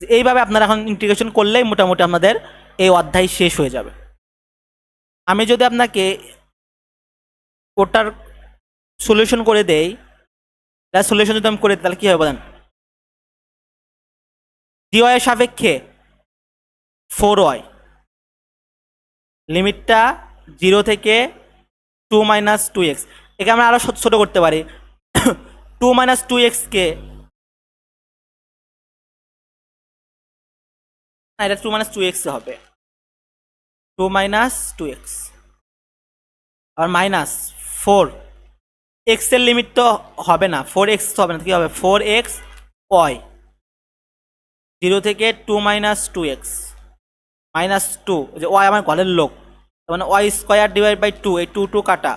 এইভাবে আপনারা এখন ইন্টিগ্রেশন করলেই মোটামুটি আপনাদের এই অধ্যায় শেষ হয়ে যাবে। আমি যদি আপনাকে ওটার সলিউশন করে দেই, তার সলিউশন যদি আমি করে দিই তাহলে কী হবে বলেন? dy এর সাপেক্ষে 4y, লিমিটটা 0 থেকে 2 মাইনাস 2x, একে আমরা আরও ছোটো করতে পারি। 2 মাইনাস 2x কে, না এটা 2 মাইনাস 2x হবে, 2 মাইনাস 2x আর মাইনাস 4 x এর লিমিট তো হবে না, 4x তো হবে না, কি হবে 4x y, 0 থেকে 2 মাইনাস 2x মাইনাস 2, যে y আমার ঘরের লোক, তার মানে y স্কোয়ার ডিভাইড বাই 2, এই 2 2 কাটা,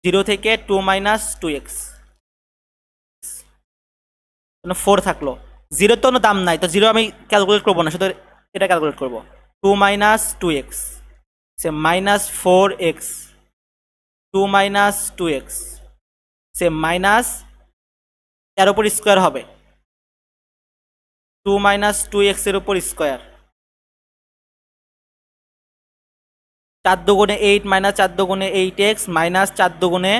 0 থেকে 2 মাইনাস 2x, 4 থাকলো। 0 তো কোনো দাম নাই, তো 0 আমি ক্যালকুলেট করবো না, শুধু এটা ক্যালকুলেট করবো। 2 মাইনাস 2x সে মাইনাস 4x, 2 মাইনাস 2x সে মাইনাস, এর উপর স্কোয়ার হবে 2 মাইনাস 2x এর উপর স্কোয়ার, 4 দুগুণে 8 মাইনাস 4 দুগুণে 8x মাইনাস 4 দুগুণে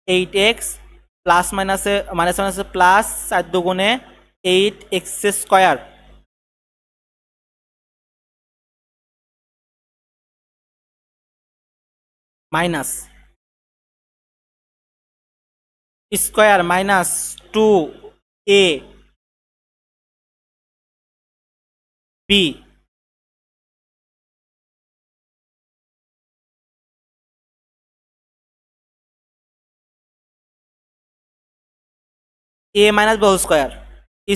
8x প্লাস মাইনাসে মাইনাস মাইনাসে প্লাস 4 দুগুণে 8x square minus square minus 2a b a minus b whole square,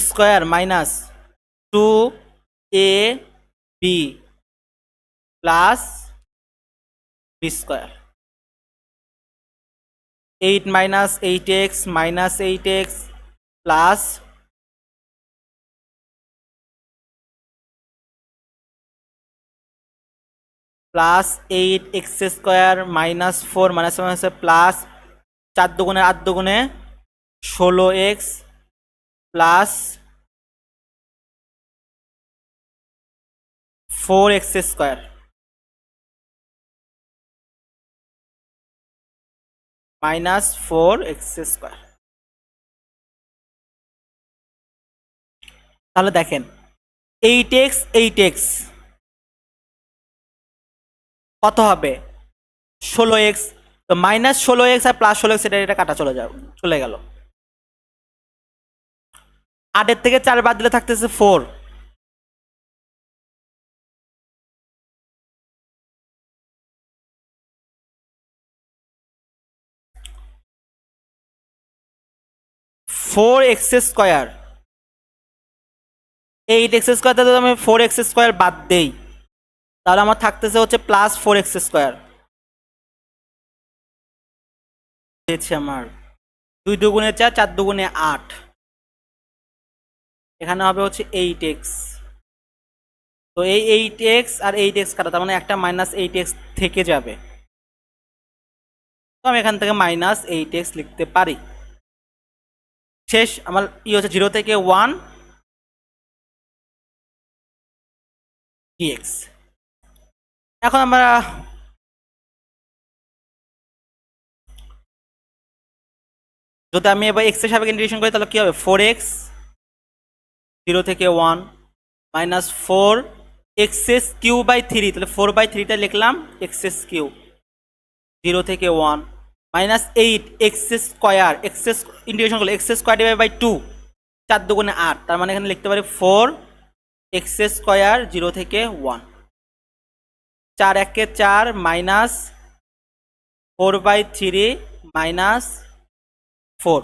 square minus 2ab plus b square, 8 minus 8x minus 8x plus plus 8x square minus 4 minus minus plus 4 দুগুণে 8 দুগুণে 16x plus 4x square minus 4x square. তাহলে দেখেন 8x 8x কত হবে 16x, তো minus 16x আর plus 16x এটা কাটা চলে গেল। 8 থেকে 4 বাদ দিলে থাকতেছে 4, এক্স স্কোয়ার, 8x স্কোয়ার যদি আমি 4x স্কোয়ার বাদ দেই তাহলে আমার থাকতেছে হচ্ছে প্লাস 4x স্কোয়ার, আমার 2 দুগুণে 4 4 দুগুণে 8, এখানে হবে হচ্ছে 8x, তো এই 8x আর 8x কাটা, তার মানে একটা মাইনাস 8x থেকে যাবে, তো আমি এখান থেকে মাইনাস 8x লিখতে পারি। শেষ আমার হচ্ছে 0 থেকে 1 dx। এখন আমরা যদি আমি এবার x এর সাপেক্ষে ইন্টিগ্রেশন করি তাহলে কি হবে 4x 0 থেকে 1 মাইনাস 4x কিউ বাই 3, তাহলে 4/3টা লিখলাম x কিউ 0 থেকে 1 মাইনাস 8x স্কোয়ার, ইন্টিগ্রেশন করলে x স্কোয়ার ডিভাইড বাই 2, 4 দুগুণে 8, তার মানে এখানে লিখতে পারি 4x স্কোয়ার 0 থেকে 1, 4 একে 4 মাইনাস 4/3 মাইনাস 4,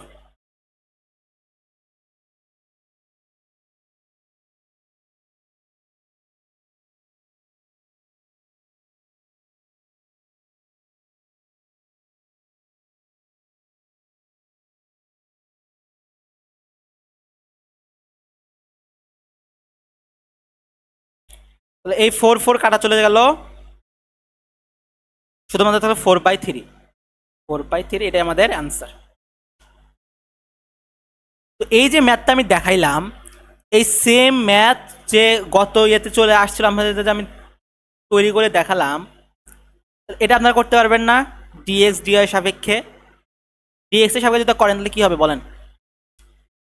তাহলে এই 4 কাটা চলে গেল, শুধুমাত্র থাকলো 4/3, এটাই আমাদের অ্যান্সার। তো এই যে ম্যাথটা আমি দেখাইলাম, এই সেম ম্যাথ যে গত ইয়েতে চলে আসছিল আমাদের, যে আমি তৈরি করে দেখালাম, এটা আপনারা করতে পারবেন না ডিএক্স ডিওয়াই সাপেক্ষে? ডিএক্স এর সাপেক্ষে যদি করেন তাহলে কি হবে বলেন?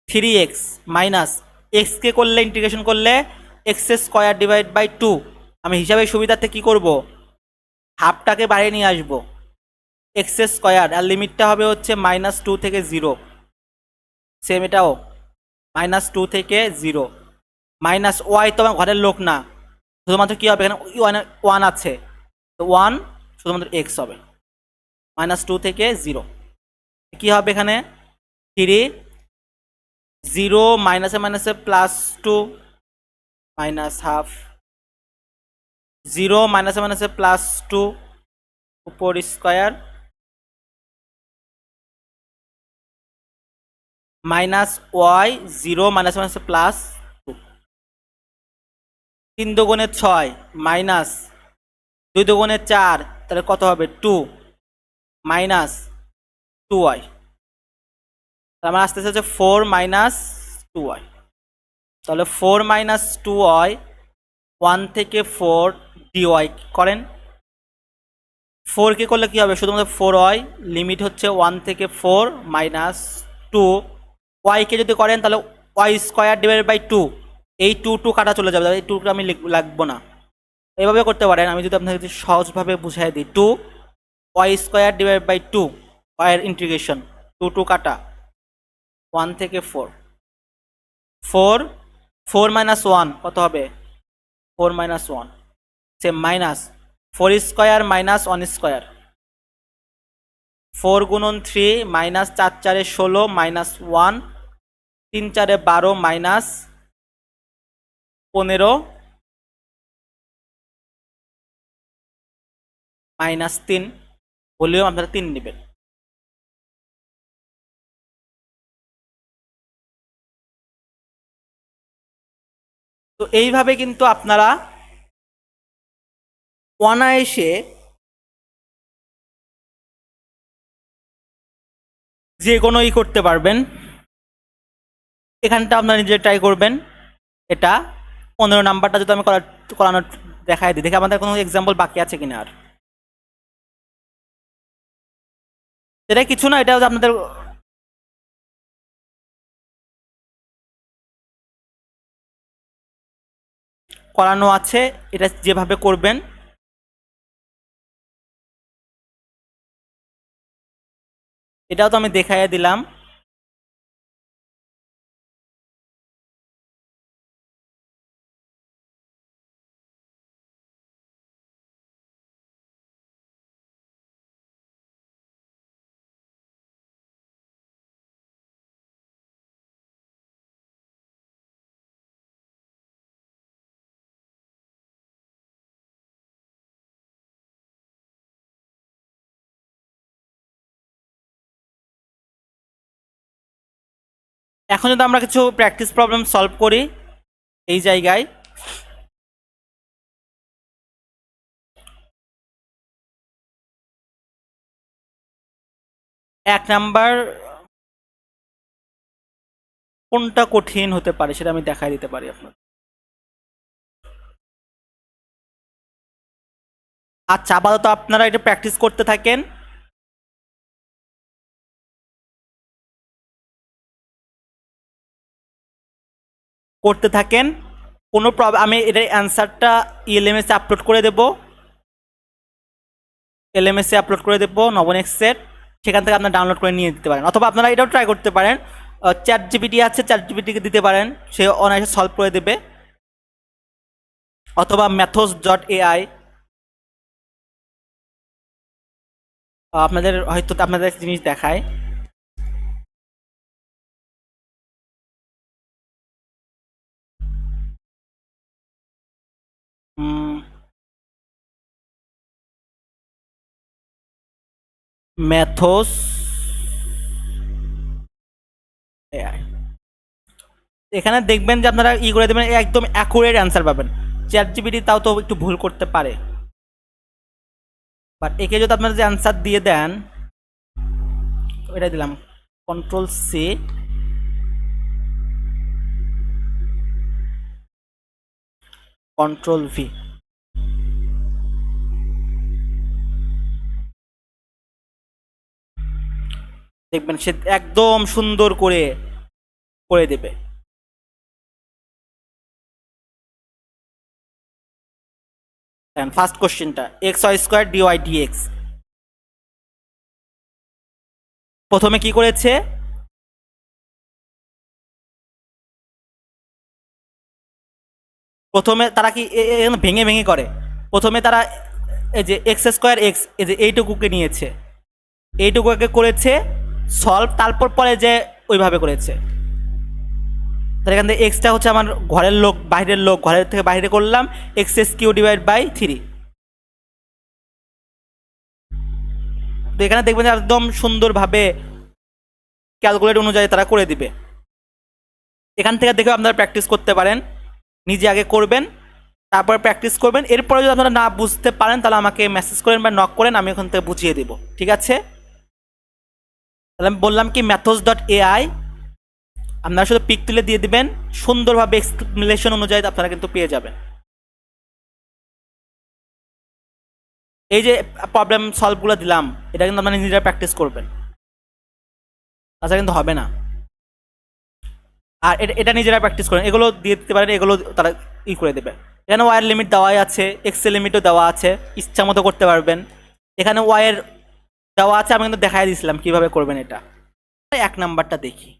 3x মাইনাস এক্স কে করলে ইন্টিগ্রেশন করলে এক্স স্কোয়ার ডিভাইড বাই 2। আমি হিসাবের সুবিধার্থে কি করব, হাফটাকে বাইরে নিয়ে আসবো, এক্স স্কোয়ার, আর লিমিটটা হবে হচ্ছে -2 থেকে 0। সেম এটাও -2 থেকে 0। মাইনাস ওয়াই তো আমার ঘরের লোক না, শুধুমাত্র কি হবে এখানে ওয়ান আছে, তো 1 শুধুমাত্র এক্স হবে। -2 থেকে 0 কি হবে এখানে 3, 0 মাইনাসে মাইনাসে +2 মাইনাস হাফ, 0 মাইনাসে মাইনাসে +2 উপর স্কোয়ার মাইনাস ওয়াই 0 মাইনাসে মাইনাসে +2। 3 দুগুণে 6 মাইনাস 2 দুগুণে 4, তাহলে কত হবে 2 মাইনাস 2y। আমার আসতে হচ্ছে 4 মাইনাস 2y, তাহলে 4 মাইনাস 2y 1 থেকে 4 dy করেন। 4 কে করলে কি হবে, শুধুমাত্র 4y, লিমিট হচ্ছে 1 থেকে 4 মাইনাস 2। y কে যদি করেন তাহলে y স্কোয়ার ডিভাইডেড বাই 2, এই 2 কাটা চলে যাবে, এই 2 আমি লাগবো না। এভাবে করতে পারেন। আমি যদি আপনাকে সহজভাবে বুঝাই দিই, 2 y square divide by 2, y এর ইন্টিগ্রেশন 2 কাটা 1 থেকে 4, 4 মাইনাস 1 কত হবে 4 মাইনাস 1, সে মাইনাস 4 স্কোয়ার মাইনাস 1 স্কোয়ার, 4 গুণন 3 মাইনাস 4 4 16 মাইনাস 1, 3 4 12 মাইনাস 15 মাইনাস 3, বললেও আপনারা 3 নেবেন। তো এইভাবে কিন্তু আপনারা অনায়াসে যে কোনো করতে পারবেন। এখানটা আপনারা নিজে ট্রাই করবেন। এটা 15 নাম্বারটা যদি আমি করানোর দেখাই দিই, দেখে আমাদের কোনো এক্সাম্পল বাকি আছে কিনা। আর এটা কিছু না, এটা আপনাদের করানো আছে, এটা যেভাবে করবেন। এটাও তো আমি দেখাইয়া দিলাম। এখন যদি আমরা কিছু প্র্যাকটিস প্রবলেম সলভ করি এই জায়গায়, এক নাম্বার কোনটা কঠিন হতে পারে সেটা আমি দেখাই দিতে পারি আপনার। আচ্ছা, আপাতত আপনারা এটা প্র্যাকটিস করতে থাকেন। করতে থাকেন, কোনো প্রবলেম, আমি এটার অ্যান্সারটা এলএমএস এ আপলোড করে দেব, এলএমএস এ আপলোড করে দেবো নবনেক্সের, সেখান থেকে আপনারা ডাউনলোড করে নিয়ে দিতে পারেন। অথবা আপনারা এটাও ট্রাই করতে পারেন, চ্যাট জিপিটি আছে, চ্যাট জিপিটিকে দিতে পারেন, সে অনায়াসে সলভ করে দেবে। অথবা ম্যাথস.ai, আপনাদের হয়তো আপনাদের জিনিস দেখায়। ম্যাথস এআই, এখানে দেখবেন যে আপনারা করে দেবেন, একদম অ্যাকুরেট অ্যান্সার পাবেন। চ্যাট জিপিটি তাও তো একটু ভুল করতে পারে, বাট একে যদি আপনারা যে অ্যান্সার দিয়ে দেন, এটা দিলাম Ctrl+C, কন্ট্রোল ভি। দেখবেন সে একদম সুন্দর করে করে দেবে। ফার্স্ট কোশ্চেনটা x y square dy dx. প্রথমে কি করেছে, প্রথমে তারা কি ভেঙে ভেঙে করে। প্রথমে তারা এই যে এক্স স্কোয়ার এক্স, এই যে এইটুকুকে নিয়েছে, এইটুকুকে করেছে সলভ, তারপর পরে যে ওইভাবে করেছে। তাহলে এখান থেকে এক্সটা হচ্ছে আমার ঘরের লোক, বাইরের লোক, ঘরের থেকে বাইরে করলাম, x s cube divide by 3। তো এখানে দেখবেন যে একদম সুন্দরভাবে ক্যালকুলেট অনুযায়ী তারা করে দিবে। এখান থেকে দেখে আপনারা প্র্যাকটিস করতে পারেন, নিজে আগে করবেন, তারপর প্র্যাকটিস করবেন। এরপরে যদি আপনারা না বুঝতে পারেন তাহলে আমাকে মেসেজ করেন বা নক করেন, আমি ওখান থেকে বুঝিয়ে দেবো, ঠিক আছে? তাহলে আমি বললাম কি methods.ai, আপনারা শুধু পিক তুলে দিয়ে দিবেন, সুন্দরভাবে এক্সপ্লেনেশন অনুযায়ী আপনারা কিন্তু পেয়ে যাবেন। এই যে প্রবলেম সলভগুলো দিলাম, এটা কিন্তু আপনারা নিজেরা প্র্যাকটিস করবেন, তাছাড়া কিন্তু হবে না। আর এটা নিজেরা প্র্যাকটিস করেন, এগুলো দিয়ে দিতে পারেন, এগুলো তারা করে দেবে। এখানে ওয়াইয়ের লিমিট দেওয়াই আছে, এক্সের লিমিটও দেওয়া আছে, ইচ্ছা মতো করতে পারবেন। এখানে ওয়াইয়ের দেওয়া আছে, আমি কিন্তু দেখাই দিয়েছিলাম কীভাবে করবেন এটা। এক নাম্বারটা দেখি।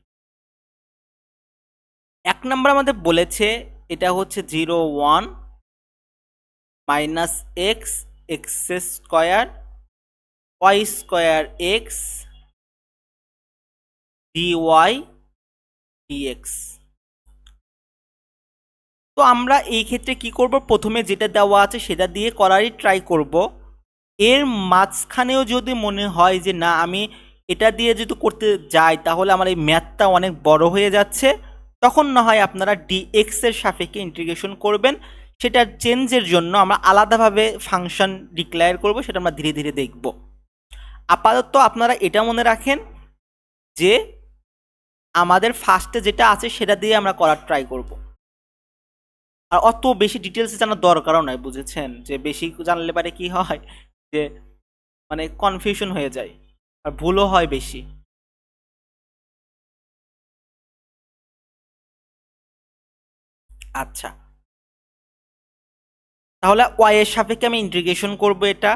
এক নাম্বার আমাদের বলেছে এটা হচ্ছে 0 1 minus x x square y square x dy dx. তো আমরা এই ক্ষেত্রে কি করব, প্রথমে যেটা দেওয়া আছে সেটা দিয়ে করারই ট্রাই করব। এর মাঝখানেও যদি মনে হয় যে না আমি এটা দিয়ে যদি করতে যাই তাহলে আমার এই ম্যাথটা অনেক বড় হয়ে যাচ্ছে, তখন না হয় আপনারা ডিএক্স এর সাপেক্ষে ইন্টিগ্রেশন করবেন। সেটার চেঞ্জের জন্য আমরা আলাদাভাবে ফাংশন ডিক্লেয়ার করব, সেটা আমরা ধীরে ধীরে দেখব। আপাতত আপনারা এটা মনে রাখেন যে আমাদের ফার্স্টে যেটা আছে সেটা দিয়ে আমরা করার ট্রাই করব। আর অত বেশি ডিটেলসে জানার দরকারও নয়, বুঝেছেন? যে বেশি জানলে পারে কি হয় যে মানে কনফিউশন হয়ে যায় আর ভুলও হয় বেশি। আচ্ছা, তাহলে ওয়াই এর সাপেক্ষে আমি ইন্টিগ্রেশন করব এটা।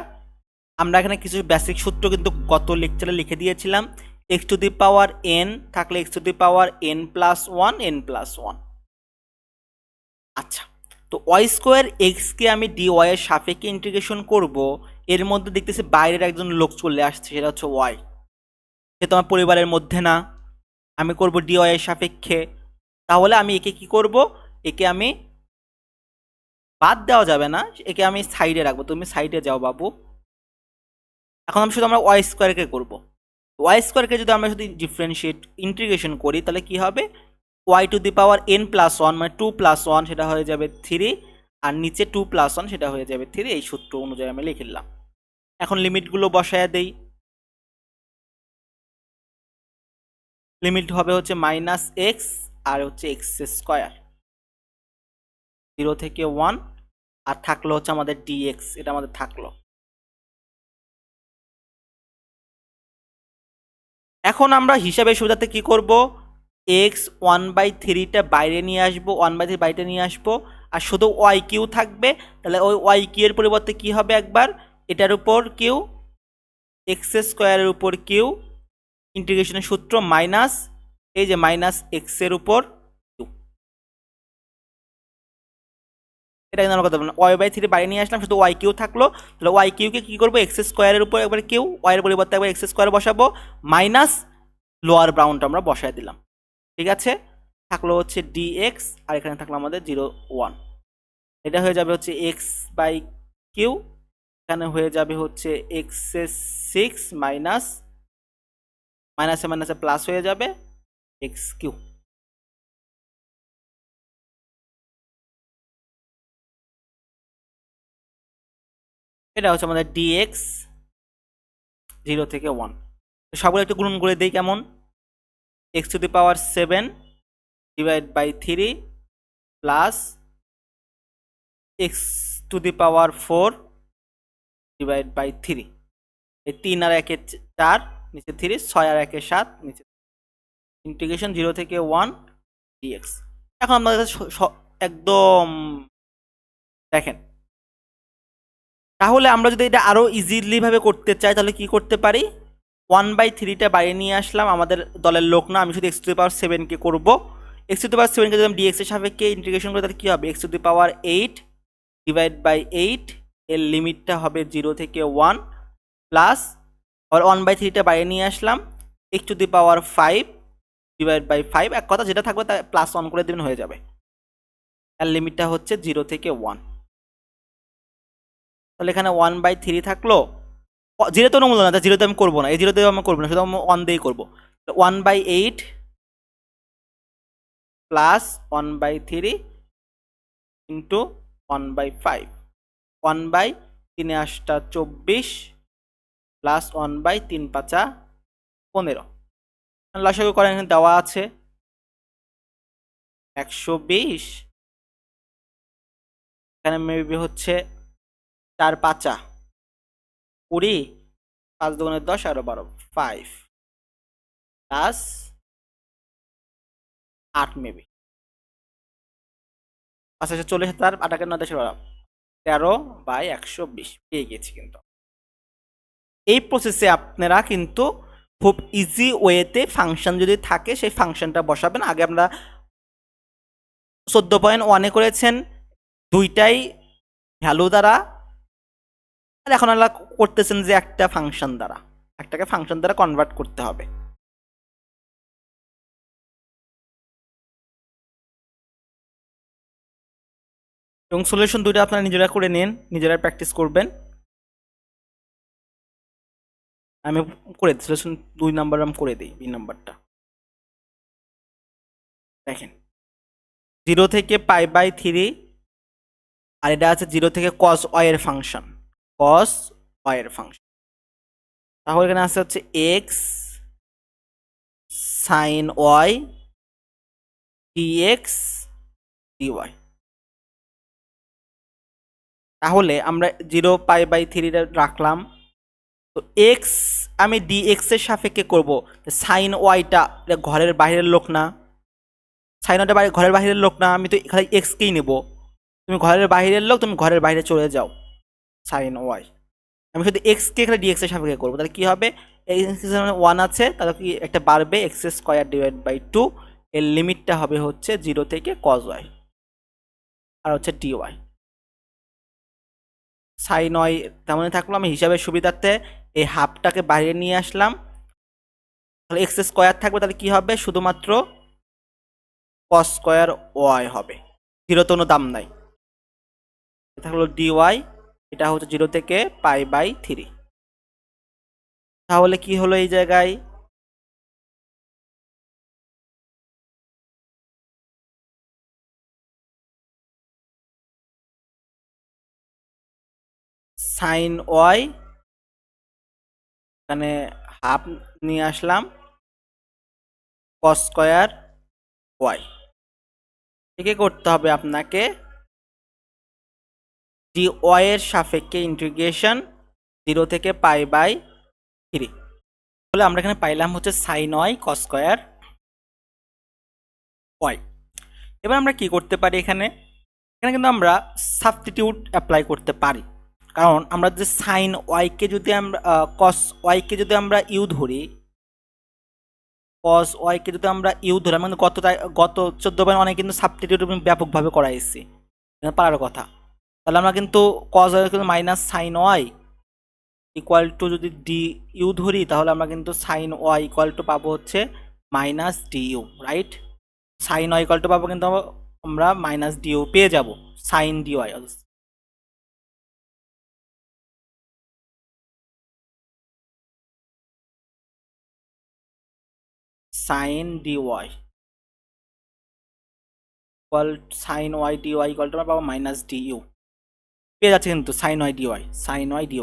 আমরা এখানে কিছু বেসিক সূত্র কিন্তু গত লেকচারে লিখে দিয়েছিলাম। X to the power n থাকলে x to the power n plus one n plus one. আচ্ছা, তো ওয়াই স্কোয়ার এক্সকে আমি ডি ওয়াই এর সাপেক্ষে ইন্টিগ্রেশন করব। এর মধ্যে দেখতেছি বাইরের একজন লোক চলে আসছে, সেটা হচ্ছে ওয়াই। সে তো আমার পরিবারের মধ্যে না, আমি করব ডি ওয়াই এর সাপেক্ষে। তাহলে আমি একে কি করব, একে আমি বাদ দেওয়া যাবে না, একে আমি সাইডে রাখবো। তুমি সাইডে যাও বাবু। এখন আমি শুধু আমরা ওয়াই স্কোয়ারকে করবো। ওয়াই স্কোয়ারকে যদি আমরা শুধু ডিফারেন্সিয়েট ইন্টিগ্রেশন করি তাহলে কি হবে, y to the power n plus one মানে 2 + 1 সেটা হয়ে যাবে 3, আর নিচে 2 + 1 সেটা হয়ে যাবে 3। এই সূত্র অনুযায়ী আমি লিখলাম। এখন লিমিটগুলো বসায় দেই। লিমিট হবে হচ্ছে মাইনাস এক্স আর হচ্ছে এক্স স্কোয়ার 0 থেকে 1, আর থাকলো হচ্ছে আমাদের ডিএক্স, এটা আমাদের থাকলো। এখন আমরা হিসাবের সুবিধাতে কি করব, এক্স 1/3টা বাইরে নিয়ে আসবো, 1/3 বাইরে নিয়ে আসবো, আর শুধু ওয়াই কিউ থাকবে। তাহলে ওই ওয়াই কিউ এর পরিবর্তে কি হবে, একবার এটার উপর কিউ, এক্স স্কোয়ারের উপর কিউ, ইন্টিগ্রেশনের সূত্র মাইনাস এই যে মাইনাস এক্স এর উপর কিউ। এটা কিন্তু আমরা কথা বললাম, ওয়াই/3 বাইরে নিয়ে আসলাম, শুধু ওয়াই কিউ থাকলো। তাহলে ওয়াই কিউকে কি করবো, এক্স স্কোয়ারের উপর একবার কিউ, ওয়াই এর পরিবর্তে একবার এক্স স্কোয়ার বসাবো, মাইনাস লোয়ার বাউন্ডটা আমরা বসায় দিলাম। ঠিক আছে, থাকলো হচ্ছে ডিএক্স, আর এখানে থাকলো আমাদের 0 1। এটা হয়ে যাবে হচ্ছে এক্স বাই কিউ, এখানে হয়ে যাবে হচ্ছে এক্স 6 মাইনাস মাইনাসে মাইনাসে প্লাস হয়ে যাবে এক্স কিউ। এটা হচ্ছে আমাদের ডিএক্স 0 থেকে 1। সবগুলো একটু গুণন করে দিই কেমন, x to the power 7 divide by 3 plus x to the power 4 divide by 3। এই 3 আর 1 4, নিচে 3, 6 আর 1 7, নিচে ইন্টিগ্রেশন 0 থেকে 1 ডিএক্স। এখন আমাদের কাছে একদম দেখেন, তাহলে আমরা যদি এটা আরো ইজিলি ভাবে করতে চাই তাহলে কি করতে পারি, 1/3টা বাইরে নিয়ে আসলাম, আমাদের দলের লোক না, আমি শুধু এক্স টু দি পাওয়ার 7 কে করবো। এক্স টু দি পাওয়ার 7 কে যদি আমি ডিএক্স এর সাপেক্ষে ইন্টিগ্রেশন করি তাহলে কি হবে, x to the power 8 divide by 8, এর লিমিটটা হবে 0 থেকে 1, প্লাস আবার 1/3টা বাইরে নিয়ে আসলাম, x to the power 5 divide by 5, এক কথা যেটা থাকবে তা প্লাস 1 করে দেবেন, হয়ে যাবে। এর লিমিটটা হচ্ছে 0 থেকে 1। তাহলে এখানে 1/3 থাকলো, জিরোতে কোনো মূল্য না, জিরোতে আমি করবো না, এই জিরোতে আমি করবো না, শুধু আমি 1 দিয়েই করবো। 1/8 প্লাস 1/3 ইন্টু 1/5, 1/3 8 24 প্লাস 1/3 5 15। লসাগু করেন, এখানে দেওয়া আছে 120, এখানে মেবি হচ্ছে 4 5 20, 5 2 10 আর 12, 5 প্লাস 8 মেবি, আচ্ছা 40 তার 8 9 10 12, 13/120 পেয়ে গেছি। কিন্তু এই প্রসেসে আপনারা কিন্তু খুব ইজি ওয়েতে ফাংশন যদি থাকে সেই ফাংশনটা বসাবেন। আগে আমরা 14.1 করেছেন দুইটাই ভ্যালু দ্বারা, আর এখন আমরা করতেছেন যে একটা ফাংশন দ্বারা, একটাকে ফাংশন দ্বারা কনভার্ট করতে হবে। এবং সলিউশন দুইটা আপনারা নিজেরা করে নিন, নিজেরা প্র্যাকটিস করবেন। আমি করে দিই সলিউশন 2 নাম্বার, আমি করে দিই 2 নাম্বারটা। দেখেন 0 থেকে π/3, আর এটা আছে 0 থেকে cos y এর ফাংশন, cos y এর ফাংশন। তাহলে এখানে আছে হচ্ছে x sin y dx dy। তাহলে আমরা 0 π/3 রাখলাম, তো x আমি dx এর সাপেক্ষে করব, sin yটা ঘরের বাইরের লোক না, sin yটা ঘরের বাইরের লোক না, আমি তো এখানে x কেই নেব। তুমি ঘরের বাইরের লোক, তুমি ঘরের বাইরে চলে যাও, sin y। আমি শুধু x কে এখানে dx এর সাপেক্ষে করবো, তাহলে কি হবে, এই 1 আছে, তাহলে কি একটা বাড়বে x স্কয়ার ডিভাইড বাই 2, এর লিমিটটা হবে হচ্ছে 0 থেকে cos y আর হচ্ছে dy। sin y তেমনই থাকলো, আমি হিসাবের সুবিধার্থে এই হাফটাকে বাইরে নিয়ে আসলাম, তাহলে x স্কয়ার থাকবে, তাহলে কি হবে, শুধুমাত্র cos স্কয়ার y হবে, 0 তো কোনো দাম নাই। এটা হলো dy, এটা হচ্ছে 0 থেকে π/3। তাহলে কি হলো এই জায়গায়, sin y, এখানে হাফ নিয়ে আসলাম, cos স্কয়ার y। একে করতে হবে আপনাকে dy এর সাপেক্ষে ইন্টিগ্রেশন 0 থেকে π/3। তাহলে আমরা এখানে পাইলাম হচ্ছে sin y cos square y। এবার আমরা কি করতে পারি, এখানে এখানে কিন্তু আমরা সাবস্টিটিউট অ্যাপ্লাই করতে পারি, কারণ আমরা যে sin y কে যদি আমরা cos y কে যদি আমরা ইউ ধরি, cos y কে যদি আমরা ইউ ধরি, মানে গত 14 অনেক কিন্তু সাবস্টিটিউট ব্যাপকভাবে করাইছি, পারার কথা। তাহলে আমরা কিন্তু cos y কিন্তু minus sin y equal two যদি ডি ইউ ধরি, তাহলে আমরা কিন্তু sin y ইকুয়াল টু পাবো হচ্ছে minus d u, right. sin y equal to পাবো কিন্তু আমরা মাইনাস ডি ইউ পেয়ে যাব, sin dy, sin dy equal sin y dy equal to আমরা পাবো মাইনাস ডি ইউ পেয়ে যাচ্ছে, কিন্তু sin y dy, sin y dy।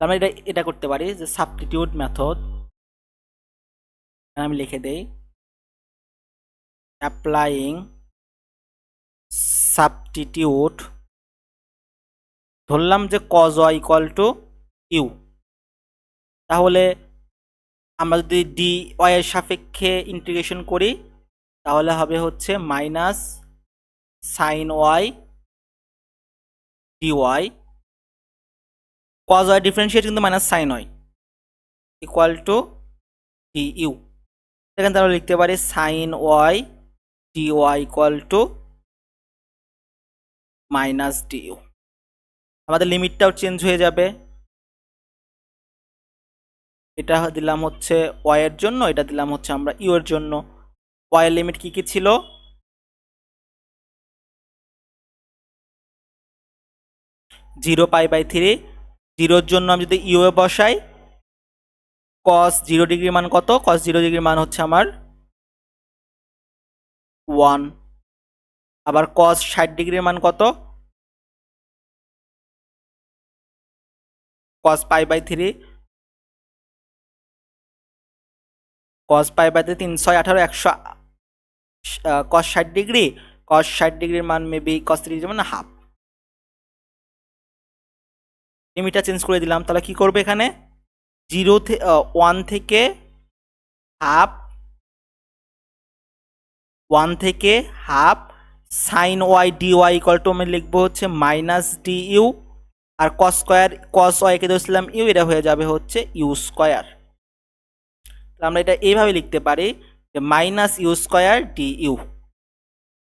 আমরা এটা করতে পারি যে সাবস্টিটিউট মেথড, আমি লিখে দেই অ্যাপ্লাইং সাবস্টিটিউট ধরলাম যে cos y equal to u, তাহলে আমরা যদি ডি ওয়াই এর সাপেক্ষে ইন্টিগ্রেশন করি তাহলে হবে হচ্ছে minus sine y d y, cause y differentiate কিন্তু minus sine y equal to d u. এখানে তাহলে লিখতে পারি sine y d y equal to minus d u. আমাদের লিমিটটাও চেঞ্জ হয়ে যাবে, এটা দিলাম হচ্ছে ওয়াই এর জন্য, এটা দিলাম হচ্ছে আমরা ইউ এর জন্য। ওয়াই এর লিমিট কি কি ছিল, 0π/3। 0-র জন্য আমি যদি ইউ এ বসাই, কস 0 ডিগ্রির মান কত, কস 0 ডিগ্রির মান হচ্ছে আমার 1। আবার কস 60 ডিগ্রির মান কত, কস π/3, কস π/3 318 100, কস 60 ডিগ্রি, কস 60 ডিগ্রির মান মেবি কস 30 ডিগ্রি মানে হাফ। লিমিটটা চেঞ্জ করে দিলাম, তাহলে কি করবে এখানে 1 থেকে হাফ, 1 থেকে half sine y d y equal to আমি লিখবো হচ্ছে মাইনাস ডি ইউ, আর কস স্কোয়ার কস ওয়াইকে ধরেছিলাম ইউ, এটা হয়ে যাবে হচ্ছে ইউ স্কোয়ার। আমরা এটা এইভাবে লিখতে পারি যে minus u square d u.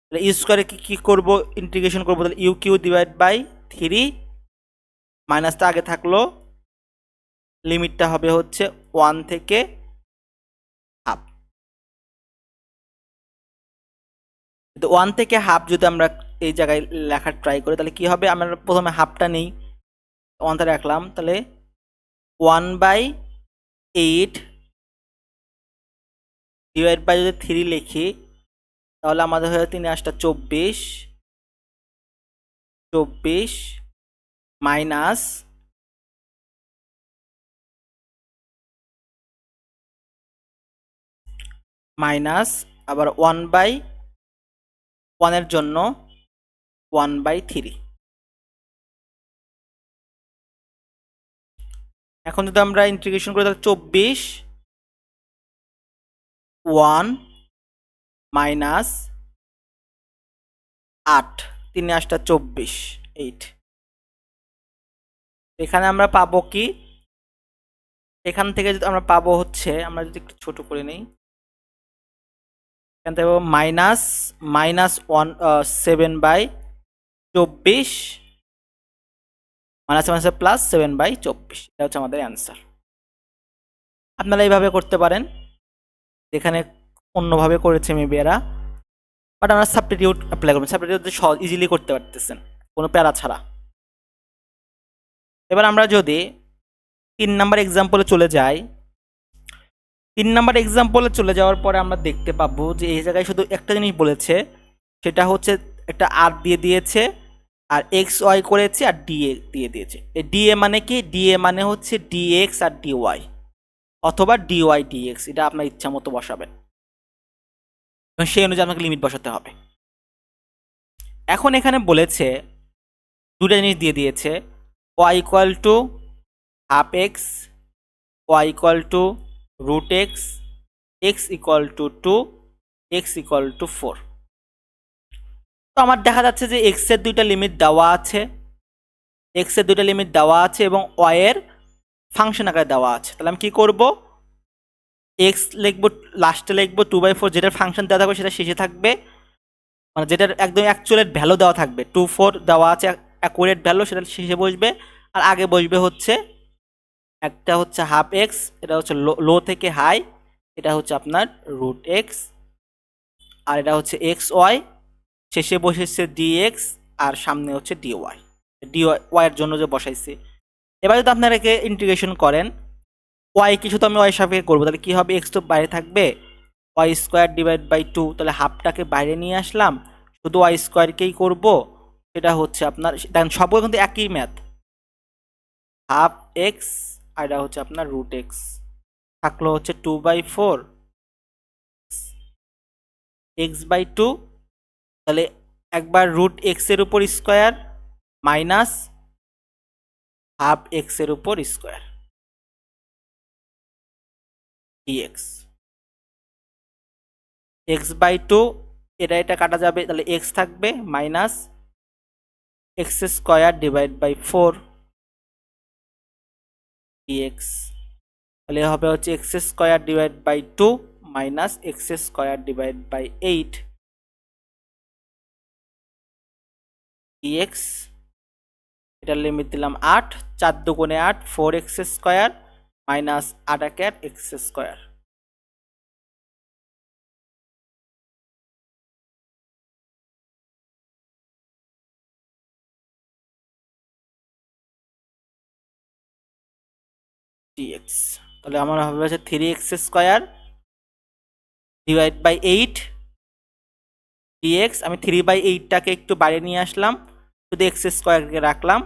তাহলে ইউ স্কোয়ারে কি করবো, ইন্টিগ্রেশন করবো, তাহলে ইউ কিউ ডিভাইড বাই 3, মাইনাসটা আগে থাকলো, লিমিটটা হবে হচ্ছে 1 থেকে হাফ। 1 থেকে হাফ যদি আমরা এই জায়গায় লেখার ট্রাই করি তাহলে কি হবে, আমরা প্রথমে হাফটা নেই, 1টা রাখলাম, তাহলে 1/8 ডিভাইড বাই যদি 3 লিখি তাহলে আমাদের হয়ে 3 8 24, 24 মাইনাস মাইনাস আবার 1/1 এর জন্য 1/3। এখন যদি আমরা ইন্টিগ্রেশন করি তাহলে 24 1 মাইনাস 8, 3 8 24, 8। এখানে আমরা পাবো কি, এখান থেকে যদি আমরা পাবো হচ্ছে, আমরা যদি একটু ছোট করে নিই, এখান থেকে minus minus 7/24 minus minus plus 7/24, এটা হচ্ছে আমাদের অ্যান্সার। আপনারা এইভাবে করতে পারেন, এখানে অন্যভাবে করেছে মেবি এরা, বাট আমরা সাবস্টিটিউট অ্যাপ্লাই করবেন, সাবস্টিটিউট সহজ ইজিলি করতে পারতেছেন কোনো প্যারা ছাড়া। এবার আমরা যদি 3 নাম্বার এক্সাম্পলে চলে যাই, 3 নাম্বার এক্সাম্পলে চলে যাওয়ার পরে আমরা দেখতে পাবো যে এই জায়গায় শুধু একটা জিনিস বলেছে, সেটা হচ্ছে একটা আর দিয়ে দিয়েছে, আর এক্স ওয়াই করেছে, আর ডিএ দিয়ে দিয়েছে। এই ডিএ মানে কি, ডিএ মানে হচ্ছে ডিএক্স আর ডিওয়াই, অথবা ডিওয়াই ডিএক্স, এটা আপনার ইচ্ছা মতো বসাবেন, সেই অনুযায়ী আপনাকে লিমিট বসাতে হবে। এখন এখানে বলেছে দুটো জিনিস দিয়ে দিয়েছে, y equal to half x, y equal to root x, x equal to 2, x equal to 4। তো আমার দেখা যাচ্ছে যে এক্স এর দুইটা লিমিট দেওয়া আছে, এক্স এর দুইটা লিমিট দেওয়া আছে এবং ওয়াই এর ফাংশন আকারে দেওয়া আছে। তাহলে আমি কি করব, এক্স লিখবো লাস্টে, লিখবো 2/4, যেটার ফাংশন দেওয়া থাকবে সেটা শেষে থাকবে, মানে যেটার একদম অ্যাকচুয়াল ভ্যালু দেওয়া থাকবে 2/4 দেওয়া আছে অ্যাকুরেট ভ্যালু, সেটা শেষে বসবে, আর আগে বসবে হচ্ছে একটা হচ্ছে হাফ এক্স, এটা হচ্ছে লো থেকে হাই, এটা হচ্ছে আপনার রুট এক্স, আর এটা হচ্ছে এক্স ওয়াই, শেষে বসেছে ডিএক্স, আর সামনে হচ্ছে ডিওয়াই, ডিওয়াই এর জন্য যে বসাইছে। এবার যদি আপনারা একে ইন্টিগ্রেশন করেন, ওয়াই কিছু তো আমি ওয়াই সাপেক্ষে করবো, তাহলে কি হবে, এক্স তো বাইরে থাকবে, ওয়াই স্কোয়ার ডিভাইড বাই 2, তাহলে হাফটাকে বাইরে নিয়ে আসলাম, শুধু ওয়াই স্কোয়ারকেই করবো, সেটা হচ্ছে আপনার, দেখেন সবগুলো কিন্তু একই ম্যাথ, হাফ এক্স, আর এটা হচ্ছে আপনার রুট এক্স, থাকলো হচ্ছে 2/4 x/2, তাহলে একবার রুট এক্স এর উপর স্কোয়ার মাইনাস হাফ এক্স এর উপর square dx. X by two, এটা কাটা যাবে, তাহলে এক্স থাকবে minus x square divide by 4 dx. তাহলে হবে হচ্ছে x square divide by 2 minus x square divide by 8 dx. এটার লিমিট দিলাম 8, 4 দুগুণে 8, 4 এক্স স্কোয়ার মাইনাস 8 একের এক্স স্কোয়ার ডিএক্স। তাহলে আমার হবে হচ্ছে 3x square divide by 8 dx. আমি 3/8টাকে একটু বাইরে নিয়ে আসলাম, শুধু এক্স স্কোয়ারকে রাখলাম।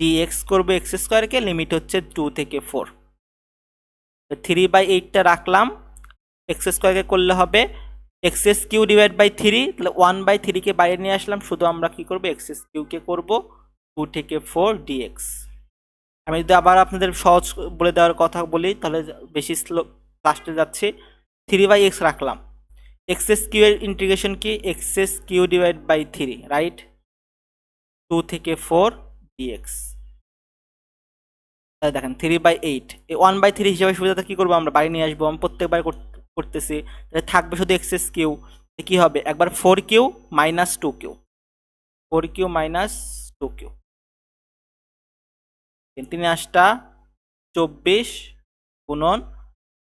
ডিএক্স করবো এক্স স্কোয়ারকে, লিমিট হচ্ছে 2 থেকে 4। 3/8টা রাখলাম, এক্স স্কোয়ারকে করলে হবে x s cube divide by 3, তাহলে 1/3কে বাইরে নিয়ে আসলাম, শুধু আমরা কি করবো এক্স এস কিউকে করবো 2 থেকে 4 ডিএক্স। আমি যদি আবার আপনাদের সহজ বলে দেওয়ার কথা বলি, তাহলে বেশি স্লো লাস্টে যাচ্ছি। 3/x রাখলাম, এক্স এস কিউ এর ইন্টিগ্রেশন কি x s cube divide by 3, right? 2 থেকে 4 ডিএক্স। তাহলে দেখেন 3/8 এই 1/3 হিসাবে সুবিধাটা কি করবো, আমরা বাইরে নিয়ে আসবো, আমি প্রত্যেকবার করতেছি। তাহলে থাকবে শুধু এক্স এস কিউ, কি হবে একবার 4 cube minus 2 cube, 4 cube minus 2 cube, 3 × 8 = 24 গুণন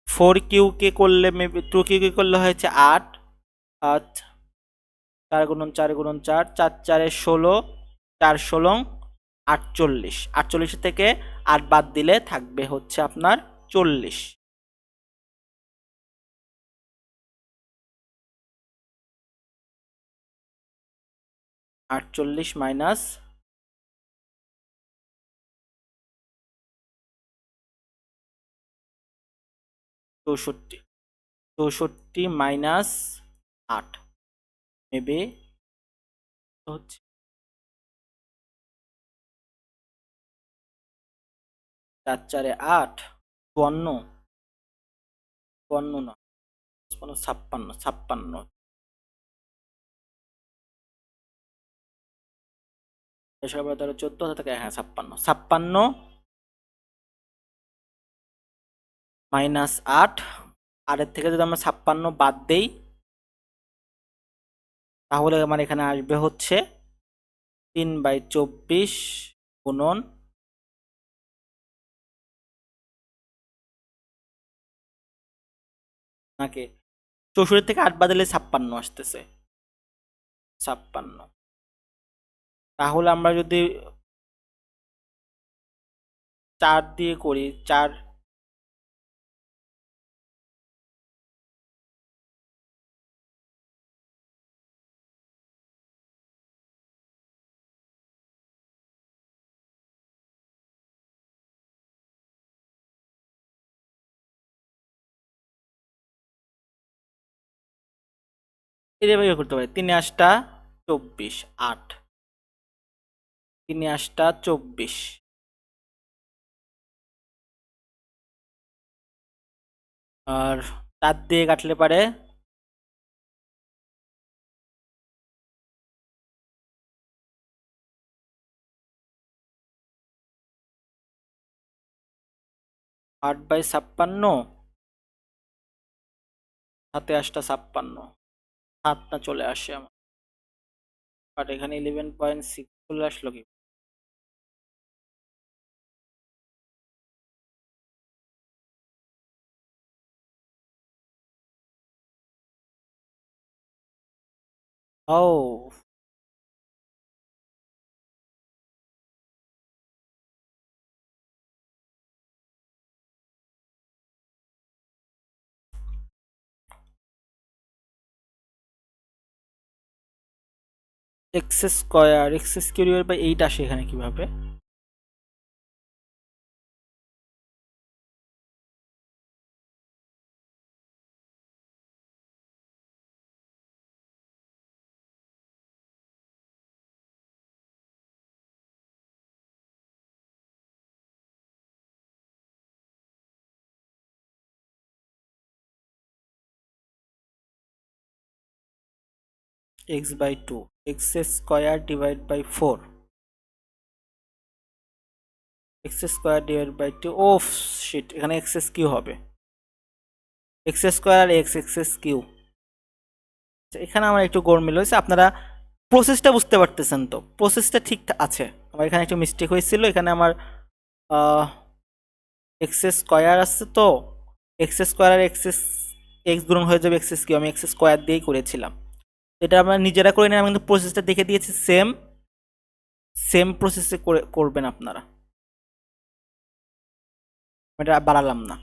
4 কিউকে করলে 2 কিউকে করলে হয়েছে 8, 8 4 গুণন 4 গুণন 4, 4 4 16, 4 16 48, 48 থেকে 8 বাদ দিলে থাকবে হচ্ছে আপনার 40। 48 মাইনাস 64, 64 মাইনাস 8 নেবে হচ্ছে 4 4 8, 52, 52 না 56, 56 13 14 থেকে, হ্যাঁ 56, 56 মাইনাস 8, আর এর থেকে যদি আমরা 56 বাদ দেই, তাহলে আমার এখানে আসবে হচ্ছে 3/24 গুণন নাকি 64 থেকে 8 বাদ দিলে 56 আসতেছে, 56। তাহলে আমরা যদি 4 দিয়ে করি, 4 এভাবে করতে পারি, 3 8 24 8, 3 8 24, আর 4 দিয়ে কাটলে পারে 8/56, হাতে 8টা 56, 7টা চলে আসে আমার, বাট এখানে 11.6 চলে আসলো কি? ও x square x square by 8 আসে এখানে কিভাবে? X by two, x square divide by four, x square divide by two. ও শিট, এখানে এক্স এস কিউ হবে, এক্স স্কোয়ার আর এক্স এক্স এস কিউ। এখানে আমার একটু গোলমেল হয়েছে, আপনারা প্রসেসটা বুঝতে পারতেছেন তো? প্রসেসটা ঠিক আছে। আমার এখানে একটু মিস্টেক হয়েছিল, এখানে আমার এক্স স্কোয়ার আসছে তো, এক্স স্কোয়ার আর এক্স এক্স গুণন হয়ে যাবে এক্স কিউ, আমি এক্স স্কোয়ার দিয়েই করেছিলাম। এটা আমরা নিজেরা করে নিলাম, কিন্তু প্রসেসটা দেখে দিয়েছি সেম, সেম প্রসেসে করবেন আপনারা, এটা বাড়ালাম না।